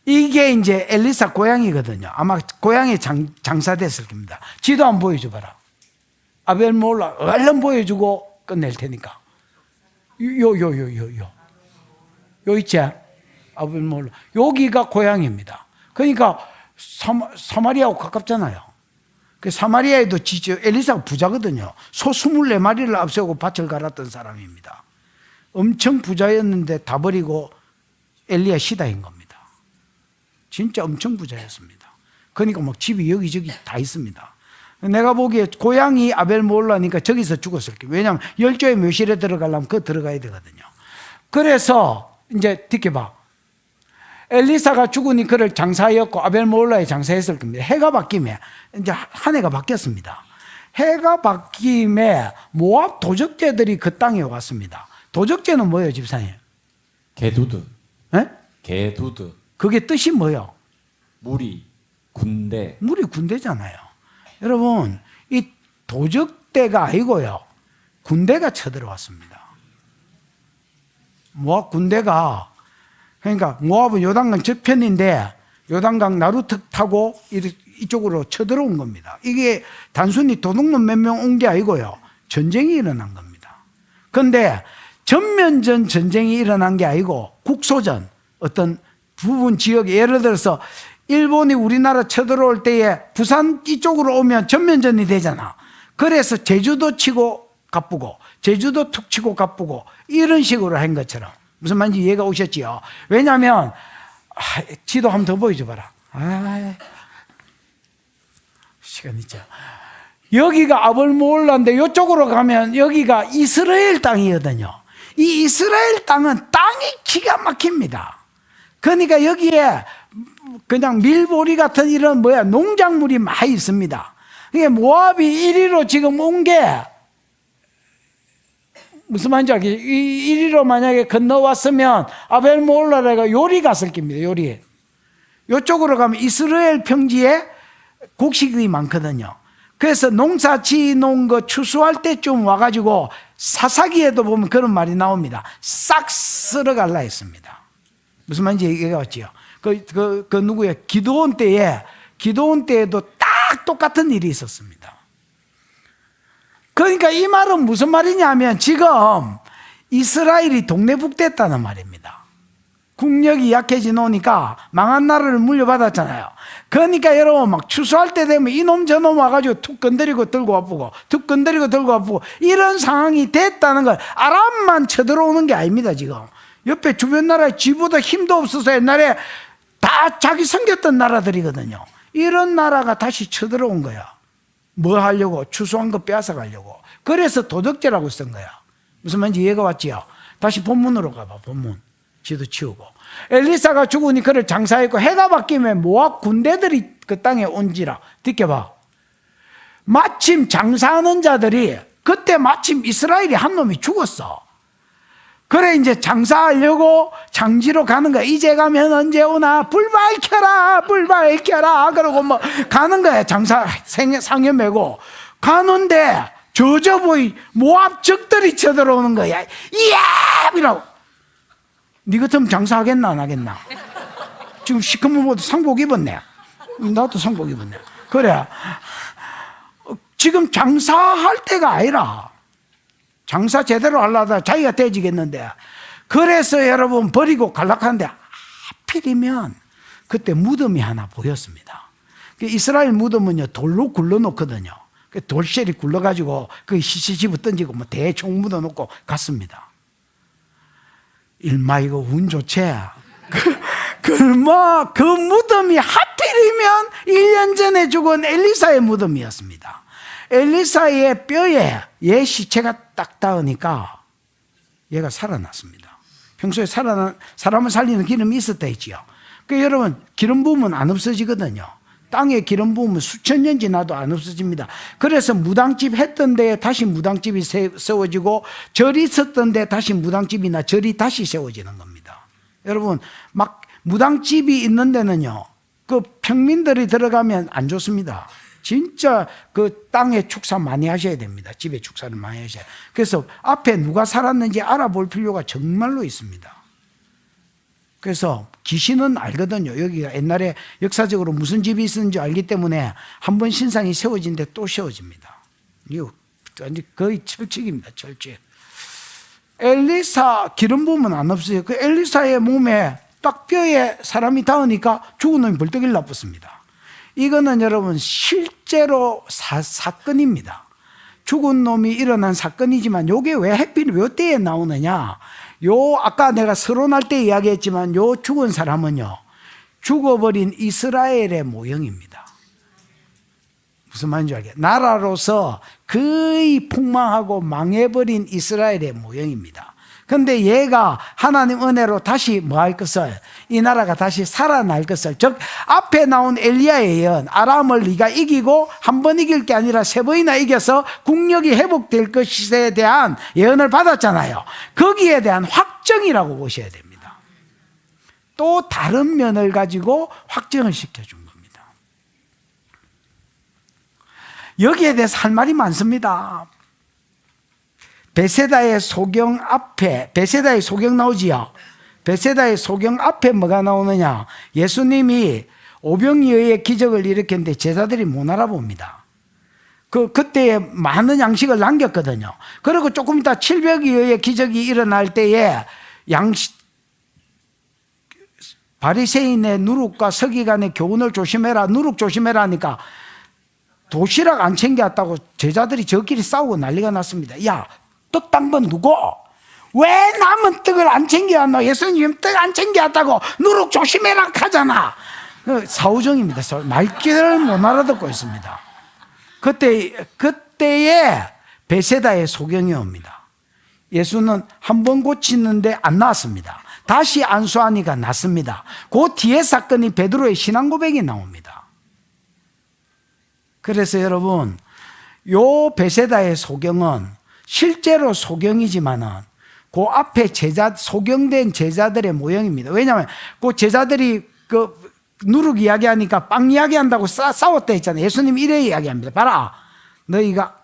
이게 이제 엘리사 고향이거든요. 아마 고향에 장사됐을 겁니다. 지도 한번 보여줘봐라. 아벨 몰라. 얼른 보여주고 끝낼 테니까. 요 있지? 아벨 몰라. 여기가 고향입니다. 그러니까 사마리아하고 가깝잖아요. 그 사마리아에도 엘리사가 부자거든요. 소 24마리를 앞세우고 밭을 갈았던 사람입니다. 엄청 부자였는데 다 버리고 엘리야 시다인 겁니다. 진짜 엄청 부자였습니다. 그러니까 막 집이 여기저기 다 있습니다. 내가 보기에 고향이 아벨몰라니까 저기서 죽었을 거예요. 왜냐하면 열조의 묘실에 들어가려면 그거 들어가야 되거든요. 그래서 이제 듣게봐. 엘리사가 죽으니 그를 장사하였고 아벨몰라에 장사했을 겁니다. 해가 바뀌면 이제 한 해가 바뀌었습니다. 해가 바뀌면 모압 도적제들이 그 땅에 왔습니다. 도적제는 뭐예요, 집사님? 개두드. 네? 개두드. 그게 뜻이 뭐예요? 무리, 군대. 무리 군대잖아요. 여러분, 이 도적대가 아니고요. 군대가 쳐들어왔습니다. 모압 군대가, 그러니까 모압은 요단강 저편인데 요단강 나루턱 타고 이쪽으로 쳐들어온 겁니다. 이게 단순히 도둑놈 몇 명 온 게 아니고요. 전쟁이 일어난 겁니다. 그런데 전면전 전쟁이 일어난 게 아니고 국소전, 어떤 부분 지역에 예를 들어서 일본이 우리나라 쳐들어올 때에 부산 이쪽으로 오면 전면전이 되잖아. 그래서 제주도 치고 가쁘고 제주도 툭 치고 가쁘고 이런 식으로 한 것처럼. 무슨 말인지 이해가 오셨지요? 왜냐하면 지도 한번 더 보여줘봐라. 시간 있죠. 여기가 아벨몰라인데 이쪽으로 가면 여기가 이스라엘 땅이거든요. 이 이스라엘 땅은 땅이 기가 막힙니다. 그러니까 여기에 그냥 밀보리 같은 이런 농작물이 많이 있습니다. 이게 모압이 1위로 지금 온 게 무슨 말인지 알겠죠? 1위로 만약에 건너왔으면 아벨몰라가 요리 갔을 겁니다. 요리. 이쪽으로 가면 이스라엘 평지에 곡식이 많거든요. 그래서 농사 지놓은 거 추수할 때쯤 와가지고 사사기에도 보면 그런 말이 나옵니다. 싹 쓸어갈라 했습니다. 무슨 말인지 얘기가 왔지요. 그 누구예요? 기드온 때에도 딱 똑같은 일이 있었습니다. 그러니까 이 말은 무슨 말이냐면 지금 이스라엘이 동네북됐다는 말입니다. 국력이 약해져 놓으니까 망한 나라를 물려받았잖아요. 그러니까 여러분 막 추수할 때 되면 이놈 저놈 와가지고 툭 건드리고 들고 아프고 툭 건드리고 들고 아프고 이런 상황이 됐다는 걸 아람만 쳐들어오는 게 아닙니다. 지금 옆에 주변 나라에 지보다 힘도 없어서 옛날에 다 자기 섬겼던 나라들이거든요. 이런 나라가 다시 쳐들어온 거야. 뭐 하려고? 추수한 거 빼앗아 가려고. 그래서 도적제라고 쓴 거야. 무슨 말인지 이해가 왔지요? 다시 본문으로 가봐. 본문. 지도 치우고. 엘리사가 죽으니 그를 장사했고 해가 바뀌면 모압 군대들이 그 땅에 온지라. 듣게봐. 마침 장사하는 자들이 그때 마침 이스라엘이 한 놈이 죽었어. 그래 이제 장사하려고 장지로 가는 거야. 이제 가면 언제 오나? 불 밝혀라, 불 밝혀라. 그러고 뭐 가는 거야. 장사 상여 메고 가는데 저저보이 모압 적들이 쳐들어오는 거야. 이야! 이라고. 니 같으면 장사하겠나 안 하겠나? 지금 시커먼 상복 입었네. 나도 상복 입었네. 그래. 지금 장사할 때가 아니라 장사 제대로 하려다 자기가 떼지겠는데 그래서 여러분 버리고 갈락하는데 하필이면 그때 무덤이 하나 보였습니다. 이스라엘 무덤은요 돌로 굴러놓거든요. 돌쉘이 굴러가지고 그 시시집어 던지고 뭐 대충 묻어놓고 갔습니다. 일마 이거 운 좋지. 그 무덤이 하필이면 1년 전에 죽은 엘리사의 무덤이었습니다. 엘리사의 뼈에 얘 시체가 딱 닿으니까 얘가 살아났습니다. 평소에 사람을 살리는 기름이 있었다 했지요. 그 여러분 기름 부으면 안 없어지거든요. 땅에 기름 부으면 수천 년 지나도 안 없어집니다. 그래서 무당집 했던 데에 다시 무당집이 세워지고 절이 있었던 데 다시 무당집이나 절이 다시 세워지는 겁니다. 여러분 막 무당집이 있는 데는요, 그 평민들이 들어가면 안 좋습니다. 진짜 그 땅에 축사 많이 하셔야 됩니다. 집에 축사를 많이 하셔야. 그래서 앞에 누가 살았는지 알아볼 필요가 정말로 있습니다. 그래서 귀신은 알거든요. 여기가 옛날에 역사적으로 무슨 집이 있었는지 알기 때문에 한 번 신상이 세워진데 또 세워집니다. 이거 거의 철칙입니다. 철칙. 엘리사 기름 부으면 안 없어요. 그 엘리사의 몸에 딱 뼈에 사람이 닿으니까 죽은 놈이 벌떡 일어났습니다. 이거는 여러분 실제로 사건입니다. 죽은 놈이 일어난 사건이지만 요게 왜 하필 요 때에 나오느냐. 요 아까 내가 서론할 때 이야기했지만 요 죽은 사람은요, 죽어버린 이스라엘의 모형입니다. 무슨 말인지 알겠어요? 나라로서 거의 폭망하고 망해버린 이스라엘의 모형입니다. 그런데 얘가 하나님 은혜로 다시 뭐 할 것을, 이 나라가 다시 살아날 것을, 즉 앞에 나온 엘리야의 예언, 아람을 네가 이기고 한 번 이길 게 아니라 세 번이나 이겨서 국력이 회복될 것에 대한 예언을 받았잖아요. 거기에 대한 확정이라고 보셔야 됩니다. 또 다른 면을 가지고 확정을 시켜준 겁니다. 여기에 대해서 할 말이 많습니다. 베세다의 소경 앞에, 베세다의 소경 나오지요. 베세다의 소경 앞에 뭐가 나오느냐. 예수님이 오병이어의 기적을 일으켰는데 제자들이 못 알아봅니다. 그때에 많은 양식을 남겼거든요. 그리고 조금 있다 700여의 기적이 일어날 때에 바리새인의 누룩과 서기관의 교훈을 조심해라, 누룩 조심해라 하니까 도시락 안 챙겨왔다고 제자들이 저끼리 싸우고 난리가 났습니다. 야, 떡 당번 누구? 왜 남은 떡을 안 챙겨왔노? 예수님 떡 안 챙겨왔다고 누룩 조심해라 하잖아. 사우정입니다. 말귀를 못 알아듣고 있습니다. 그때에 베세다의 소경이 옵니다. 예수는 한 번 고치는데 안 나왔습니다. 다시 안수하니까 났습니다. 그 뒤에 사건이 베드로의 신앙 고백이 나옵니다. 그래서 여러분, 요 베세다의 소경은 실제로 소경이지만은 그 앞에 소경된 제자들의 모형입니다. 왜냐하면 그 제자들이 그 누룩 이야기하니까 빵 이야기한다고 싸웠다 했잖아요. 예수님 이래 이야기합니다. 봐라, 너희가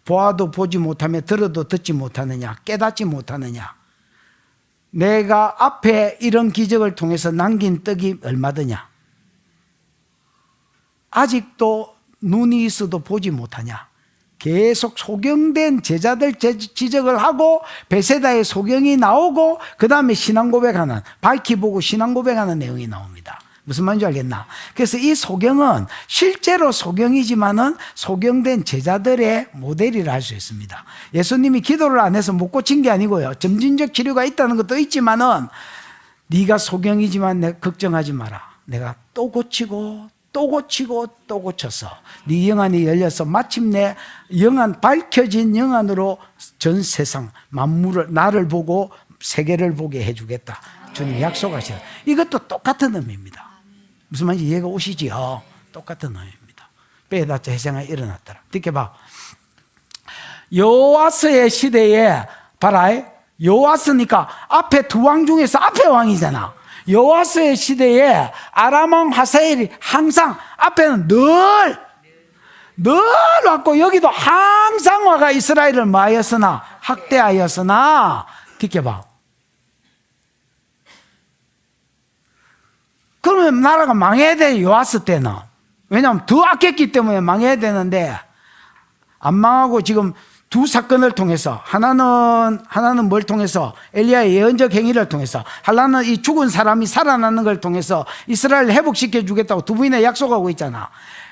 보아도 보지 못하며 들어도 듣지 못하느냐, 깨닫지 못하느냐. 내가 앞에 이런 기적을 통해서 남긴 떡이 얼마더냐. 아직도 눈이 있어도 보지 못하냐. 계속 소경된 제자들 지적을 하고 베세다의 소경이 나오고 그 다음에 신앙 고백하는, 밝히 보고 신앙 고백하는 내용이 나옵니다. 무슨 말인지 알겠나? 그래서 이 소경은 실제로 소경이지만은 소경된 제자들의 모델이라 할 수 있습니다. 예수님이 기도를 안 해서 못 고친 게 아니고요. 점진적 치료가 있다는 것도 있지만은 네가 소경이지만 걱정하지 마라. 내가 또 고치고 또 고치고 또 고쳐서 네 영안이 열려서 마침내 영안, 밝혀진 영안으로 전 세상 만물을, 나를 보고 세계를 보게 해주겠다. 주님 약속하셔요. 이것도 똑같은 의미입니다. 무슨 말인지 이해가 오시지요? 똑같은 의미입니다. 빼다자 해생아 일어났더라. 듣게 봐. 여호와스의 시대에 봐라, 여호와스니까 앞에 두 왕 중에서 앞에 왕이잖아. 여호와스의 시대에 아람 왕 하사엘이 항상 앞에는 늘 왔고 여기도 항상 와가 이스라엘을 마하였으나 학대하였으나, 듣게 봐. 그러면 나라가 망해야 돼. 여호와스 때는. 왜냐하면 더 아꼈기 때문에 망해야 되는데 안 망하고 지금 두 사건을 통해서, 하나는 뭘 통해서? 엘리야의 예언적 행위를 통해서, 하나는 이 죽은 사람이 살아나는 걸 통해서 이스라엘을 회복시켜 주겠다고 두 분이나 약속하고 있잖아.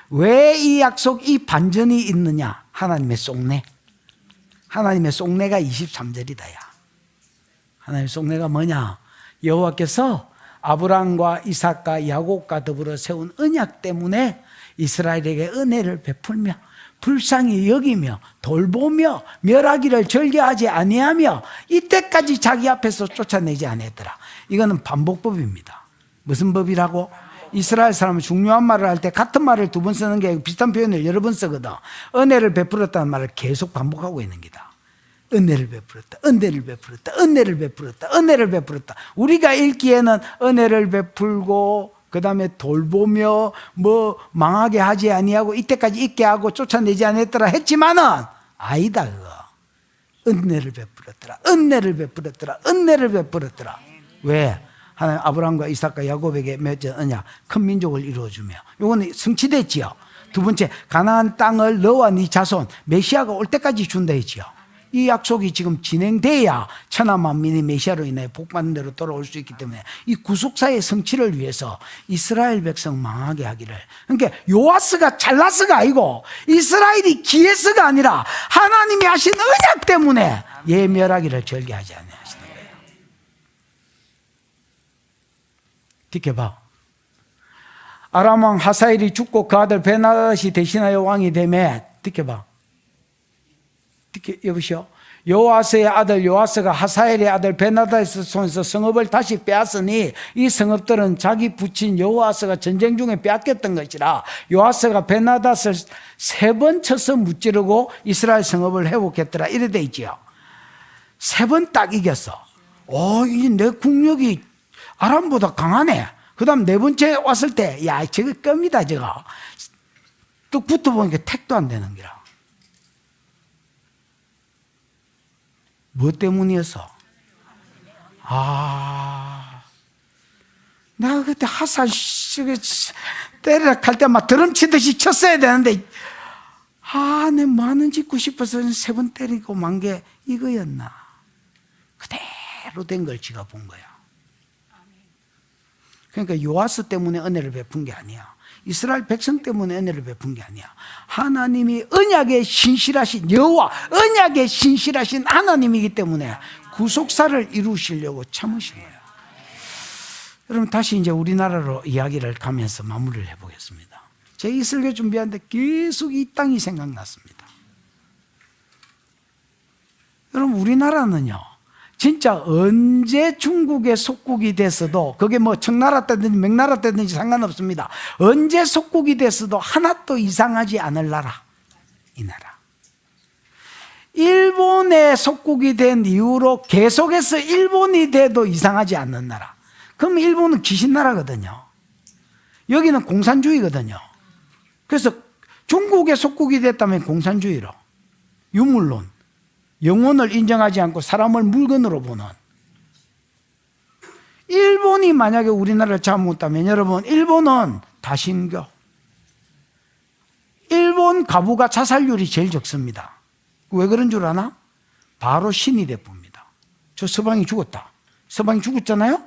왜 이 약속, 이 반전이 있느냐? 하나님의 쏙내. 하나님의 쏙내가 23절이다 야. 하나님의 쏙내가 뭐냐? 여호와께서 아브라함과 이삭과 야곱과 더불어 세운 언약 때문에 이스라엘에게 은혜를 베풀며 불쌍히 여기며 돌보며 멸하기를 절개하지 아니하며 이때까지 자기 앞에서 쫓아내지 아니했더라. 이거는 반복법입니다. 무슨 법이라고? 이스라엘 사람은 중요한 말을 할 때 같은 말을 두 번 쓰는 게 아니고 비슷한 표현을 여러 번 쓰거든. 은혜를 베풀었다는 말을 계속 반복하고 있는 기다. 은혜를 베풀었다, 은혜를 베풀었다, 은혜를 베풀었다, 은혜를 베풀었다. 우리가 읽기에는 은혜를 베풀고 그 다음에 돌보며 뭐 망하게 하지 아니하고 이때까지 있게 하고 쫓아내지 않았더라 했지만은 아니다 그거. 은혜를 베풀었더라, 은혜를 베풀었더라, 은혜를 베풀었더라. 왜? 하나님 아브라함과 이삭과 야곱에게 맺은 언약, 큰 민족을 이루어주며. 요거는 성취됐지요. 두 번째, 가나안 땅을 너와 네 자손 메시아가 올 때까지 준다 했지요. 이 약속이 지금 진행돼야 천하 만민이 메시아로 인해 복받는 대로 돌아올 수 있기 때문에 이 구속사의 성취를 위해서 이스라엘 백성 망하게 하기를. 그러니까 요아스가 잘나스가 아니고 이스라엘이 기에스가 아니라 하나님이 하신 언약 때문에 예멸하기를 절개하지 않아요. 지켜봐. 아람 왕 하사엘이 죽고 그 아들 베나닷이 대신하여 왕이 되매, 지켜봐. 여보시오. 요아스의 아들 요아스가 하사엘의 아들 베나닷의 손에서 성읍을 다시 빼앗으니 이 성읍들은 자기 부친 요아스가 전쟁 중에 빼앗겼던 것이라. 요아스가 베나닷을 3번 쳐서 무찌르고 이스라엘 성읍을 회복했더라. 이래 돼 있지요. 3번 딱 이겼어. 이 내 국력이 아람보다 강하네. 그 다음 4번째 왔을 때, 야, 저거 껌이다, 저거. 또 붙어보니까 택도 안 되는 기라. 뭐 때문이었어? 내가 그때 하살, 때리라 할 때 막 드럼 치듯이 쳤어야 되는데, 내 많은 짓고 싶어서 3번 때리고 만 게 이거였나. 그대로 된 걸 지가 본 거야. 그러니까 요아스 때문에 은혜를 베푼 게 아니야. 이스라엘 백성 때문에 은혜를 베푼 게 아니야. 하나님이 언약에 신실하신 여호와, 언약에 신실하신 하나님이기 때문에 구속사를 이루시려고 참으신 거야. 여러분 다시 이제 우리나라로 이야기를 가면서 마무리를 해보겠습니다. 제 이 설교 준비하는데 계속 이 땅이 생각났습니다. 여러분 우리나라는요, 진짜 언제 중국의 속국이 됐어도, 그게 뭐 청나라 때든지 명나라 때든지 상관없습니다. 언제 속국이 됐어도 하나도 이상하지 않을 나라, 이 나라. 일본의 속국이 된 이후로 계속해서 일본이 돼도 이상하지 않는 나라. 그럼 일본은 귀신나라거든요. 여기는 공산주의거든요. 그래서 중국의 속국이 됐다면 공산주의로, 유물론, 영혼을 인정하지 않고 사람을 물건으로 보는. 일본이 만약에 우리나라를 잡아먹었다면 여러분, 일본은 다신교. 일본 가부가 자살률이 제일 적습니다. 왜 그런 줄 아나? 바로 신이 돼봅니다. 저 서방이 죽었다. 서방이 죽었잖아요?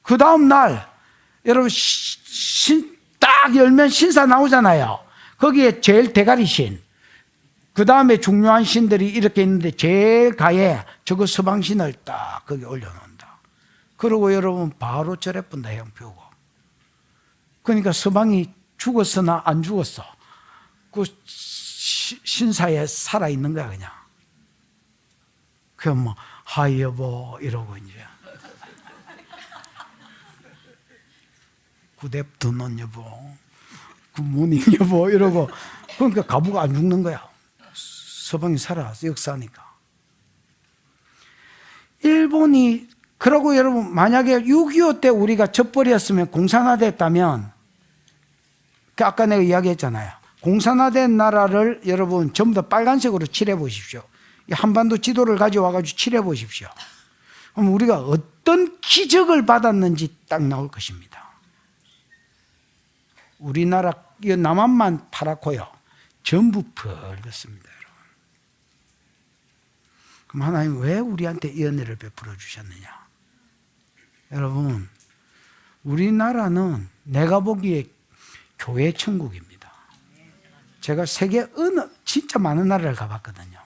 그 다음 날 여러분 딱 열면 신사 나오잖아요. 거기에 제일 대가리 신, 그 다음에 중요한 신들이 이렇게 있는데 제일 가에 저거 서방신을 딱 거기 올려놓는다. 그러고 여러분 바로 절에 분다, 형표고. 그러니까 서방이 죽었으나 안 죽었어. 그 신사에 살아있는 거야 그냥. 그럼 뭐 하이 여보 이러고 이제 굿앱 드는 여보, 굿모닝 여보 이러고. 그러니까 가부가 안 죽는 거야. 서방이 살아서 역사니까. 일본이, 그러고 여러분 만약에 6.25 때 우리가 젖버렸으면 공산화됐다면, 아까 내가 이야기했잖아요. 공산화된 나라를 여러분 전부 다 빨간색으로 칠해 보십시오. 한반도 지도를 가져와가지고 칠해 보십시오. 그럼 우리가 어떤 기적을 받았는지 딱 나올 것입니다. 우리나라 남한만 파랗고요, 전부 붉었습니다. 그럼 하나님 왜 우리한테 이 은혜를 베풀어 주셨느냐? 여러분, 우리나라는 내가 보기에 교회 천국입니다. 제가 세계 어느 진짜 많은 나라를 가봤거든요.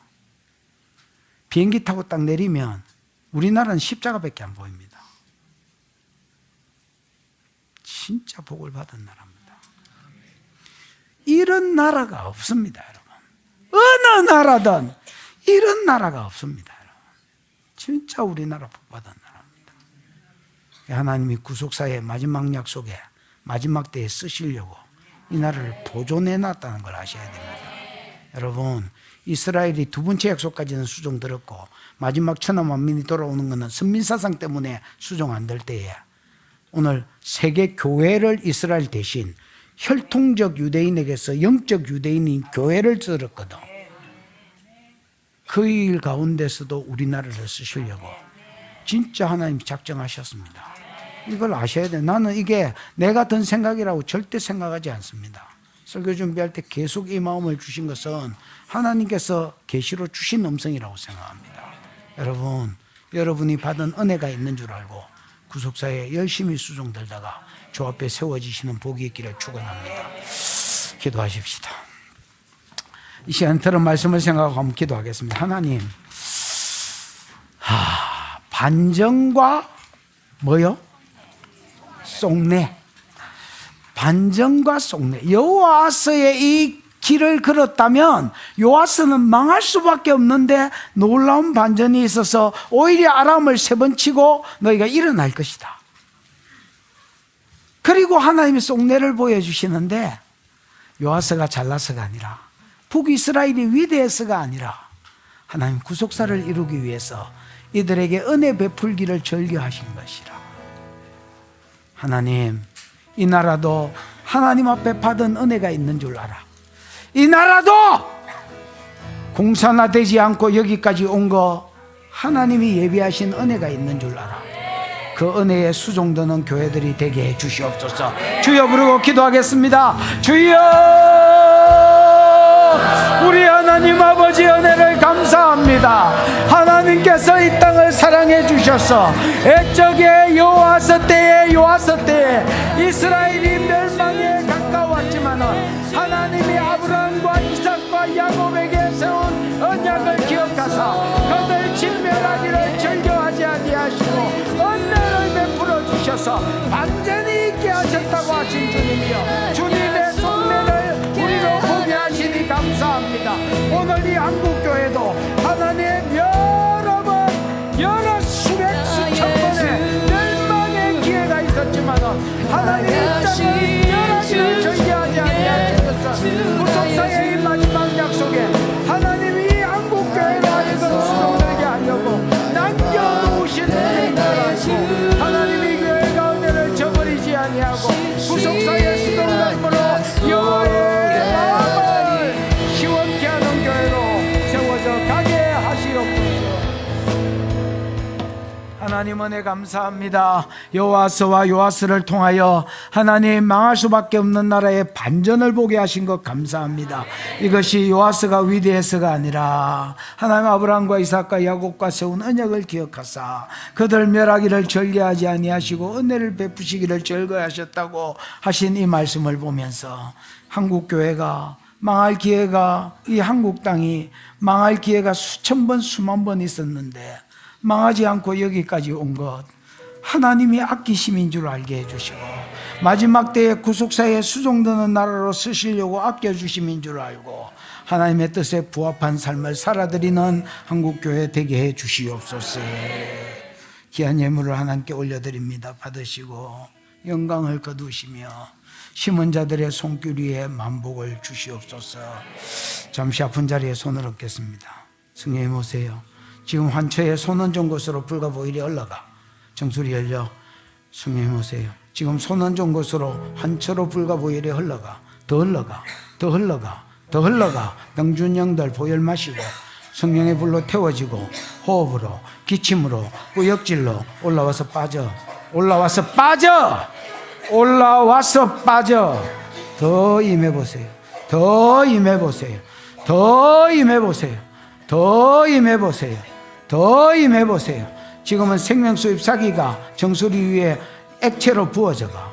비행기 타고 딱 내리면 우리나라는 십자가밖에 안 보입니다. 진짜 복을 받은 나라입니다. 이런 나라가 없습니다, 여러분. 어느 나라든 이런 나라가 없습니다, 여러분. 진짜 우리나라 복받은 나라입니다. 하나님이 구속사의 마지막 약속에 마지막 때에 쓰시려고 이 나라를 보존해 놨다는 걸 아셔야 됩니다. 여러분, 이스라엘이 두 번째 약속까지는 수종 들었고 마지막 천하 만민이 돌아오는 것은 선민사상 때문에 수종 안 될 때에 오늘 세계 교회를 이스라엘 대신 혈통적 유대인에게서 영적 유대인인 교회를 들었거든. 그 일 가운데서도 우리나라를 쓰시려고 진짜 하나님이 작정하셨습니다. 이걸 아셔야 돼. 나는 이게 내가 든 생각이라고 절대 생각하지 않습니다. 설교 준비할 때 계속 이 마음을 주신 것은 하나님께서 계시로 주신 음성이라고 생각합니다. 여러분, 여러분이 받은 은혜가 있는 줄 알고 구속사에 열심히 수종들다가 주 앞에 세워지시는 복이 있기를 축원합니다. 기도하십시다. 이 시간 들은 말씀을 생각하고 한번 기도하겠습니다. 하나님, 반정과 뭐요? 속내. 반정과 속내. 여호와서의 이 길을 걸었다면 요아스는 망할 수밖에 없는데 놀라운 반전이 있어서 오히려 아람을 3번 치고 너희가 일어날 것이다. 그리고 하나님이 속내를 보여주시는데 요아스가 잘나서가 아니라 북이스라엘이 위대해서가 아니라 하나님 구속사를 이루기 위해서 이들에게 은혜 베풀기를 절규하신 것이라. 하나님, 이 나라도 하나님 앞에 받은 은혜가 있는 줄 알아. 이 나라도 공산화되지 않고 여기까지 온 거 하나님이 예비하신 은혜가 있는 줄 알아. 그 은혜에 수종드는 교회들이 되게 해 주시옵소서. 주여 부르고 기도하겠습니다. 주여, 우리 하나님 아버지 은혜를 감사합니다. 하나님께서 이 땅을 사랑해 주셔서 애적의 요아스 때에 이스라엘이 멸망에 가까웠지만은 하나님이 아브라함과 이삭과 야곱에게 세운 언약을 기억하사 그들 진멸하기를 절교하지 아니하시고 은혜를 베풀어 주셔서 완전히 있게 하셨다고 하신 주님이여, 주님의 속내를 우리로 보게 하시니 감사합니다. 오늘 이 한국교회도 하나님 여러 수백 수천 번의 멸망의 기회가 있었지만은 하나님의 땅을 멸하기를 절개하지 아니하셨던 구속사의 이 마지막 약속에 하나님이 이 한국교회로 하여금 수종되게 하려고 남겨놓으신 은혜인 줄 알고 하나님이 교회 가운데를 저버리지 아니하고 구속사의 수종됨으로 여호와의 마음을 시원케 하는 교회로 세워져 가게 하시옵소서. 하나님 은혜 감사합니다. 여호와서와 요아스를 통하여 하나님 망할 수밖에 없는 나라의 반전을 보게 하신 것 감사합니다. 이것이 요아스가 위대해서가 아니라 하나님 아브라함과 이삭과 야곱과 세운 언약을 기억하사 그들 멸하기를 절개하지 아니하시고 은혜를 베푸시기를 절거하셨다고 하신 이 말씀을 보면서 한국교회가 망할 기회가, 이 한국 땅이 망할 기회가 수천 번 수만 번 있었는데 망하지 않고 여기까지 온 것 하나님이 아끼심인 줄 알게 해주시고 마지막 때에 구속사에 수종드는 나라로 쓰시려고 아껴주심인 줄 알고 하나님의 뜻에 부합한 삶을 살아드리는 한국교회 되게 해 주시옵소서. 귀한 예물을 하나님께 올려드립니다. 받으시고 영광을 거두시며 심은 자들의 손길 위에 만복을 주시옵소서. 잠시 아픈 자리에 손을 얹겠습니다. 성령님 오세요. 지금 환처에 손 얹은 곳으로 불과 보일이 흘러가. 정수리 열려. 성령님 오세요. 지금 손 얹은 곳으로 환처로 불과 보일이 흘러가. 더 흘러가. 더 흘러가. 더 흘러가. 병준 영들 보혈 마시고 성령의 불로 태워지고 호흡으로 기침으로 꾸역질로 올라와서 빠져. 올라와서 빠져. 올라와서 빠져. 더 임해보세요. 더 임해보세요. 더 임해보세요. 더 임해보세요. 더 임해보세요. 지금은 생명수입 사기가 정수리 위에 액체로 부어져가.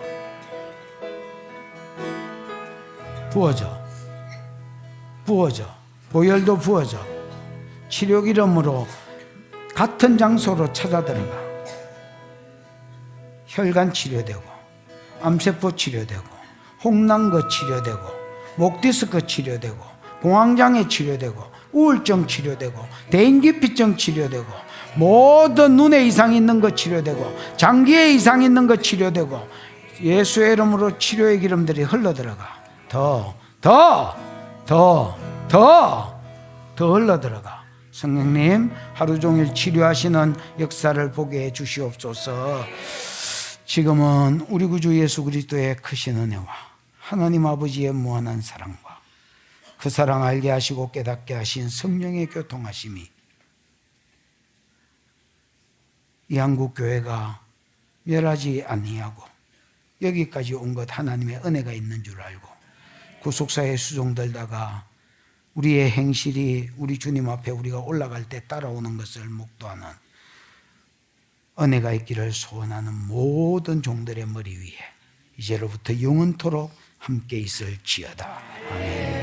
부어져. 보혈도 부어져. 치료기름으로 같은 장소로 찾아들어가. 혈관 치료되고 암세포 치료되고 홍난거 치료되고 목디스크 치료되고 공황장애 치료되고 우울증 치료되고 대인기피증 치료되고 모든 눈에 이상 있는 것 치료되고 장기에 이상 있는 것 치료되고 예수의 이름으로 치료의 기름들이 흘러들어가. 더 흘러들어가. 성령님 하루 종일 치료하시는 역사를 보게 해 주시옵소서. 지금은 우리 구주 예수 그리스도의 크신 은혜와 하나님 아버지의 무한한 사랑과 그 사랑 알게 하시고 깨닫게 하신 성령의 교통하심이 이 한국 교회가 멸하지 아니하고 여기까지 온 것 하나님의 은혜가 있는 줄 알고 구속사에 수종들다가 우리의 행실이 우리 주님 앞에 우리가 올라갈 때 따라오는 것을 목도하는 은혜가 있기를 소원하는 모든 종들의 머리 위에 이제로부터 영원토록 함께 있을지어다. 아멘.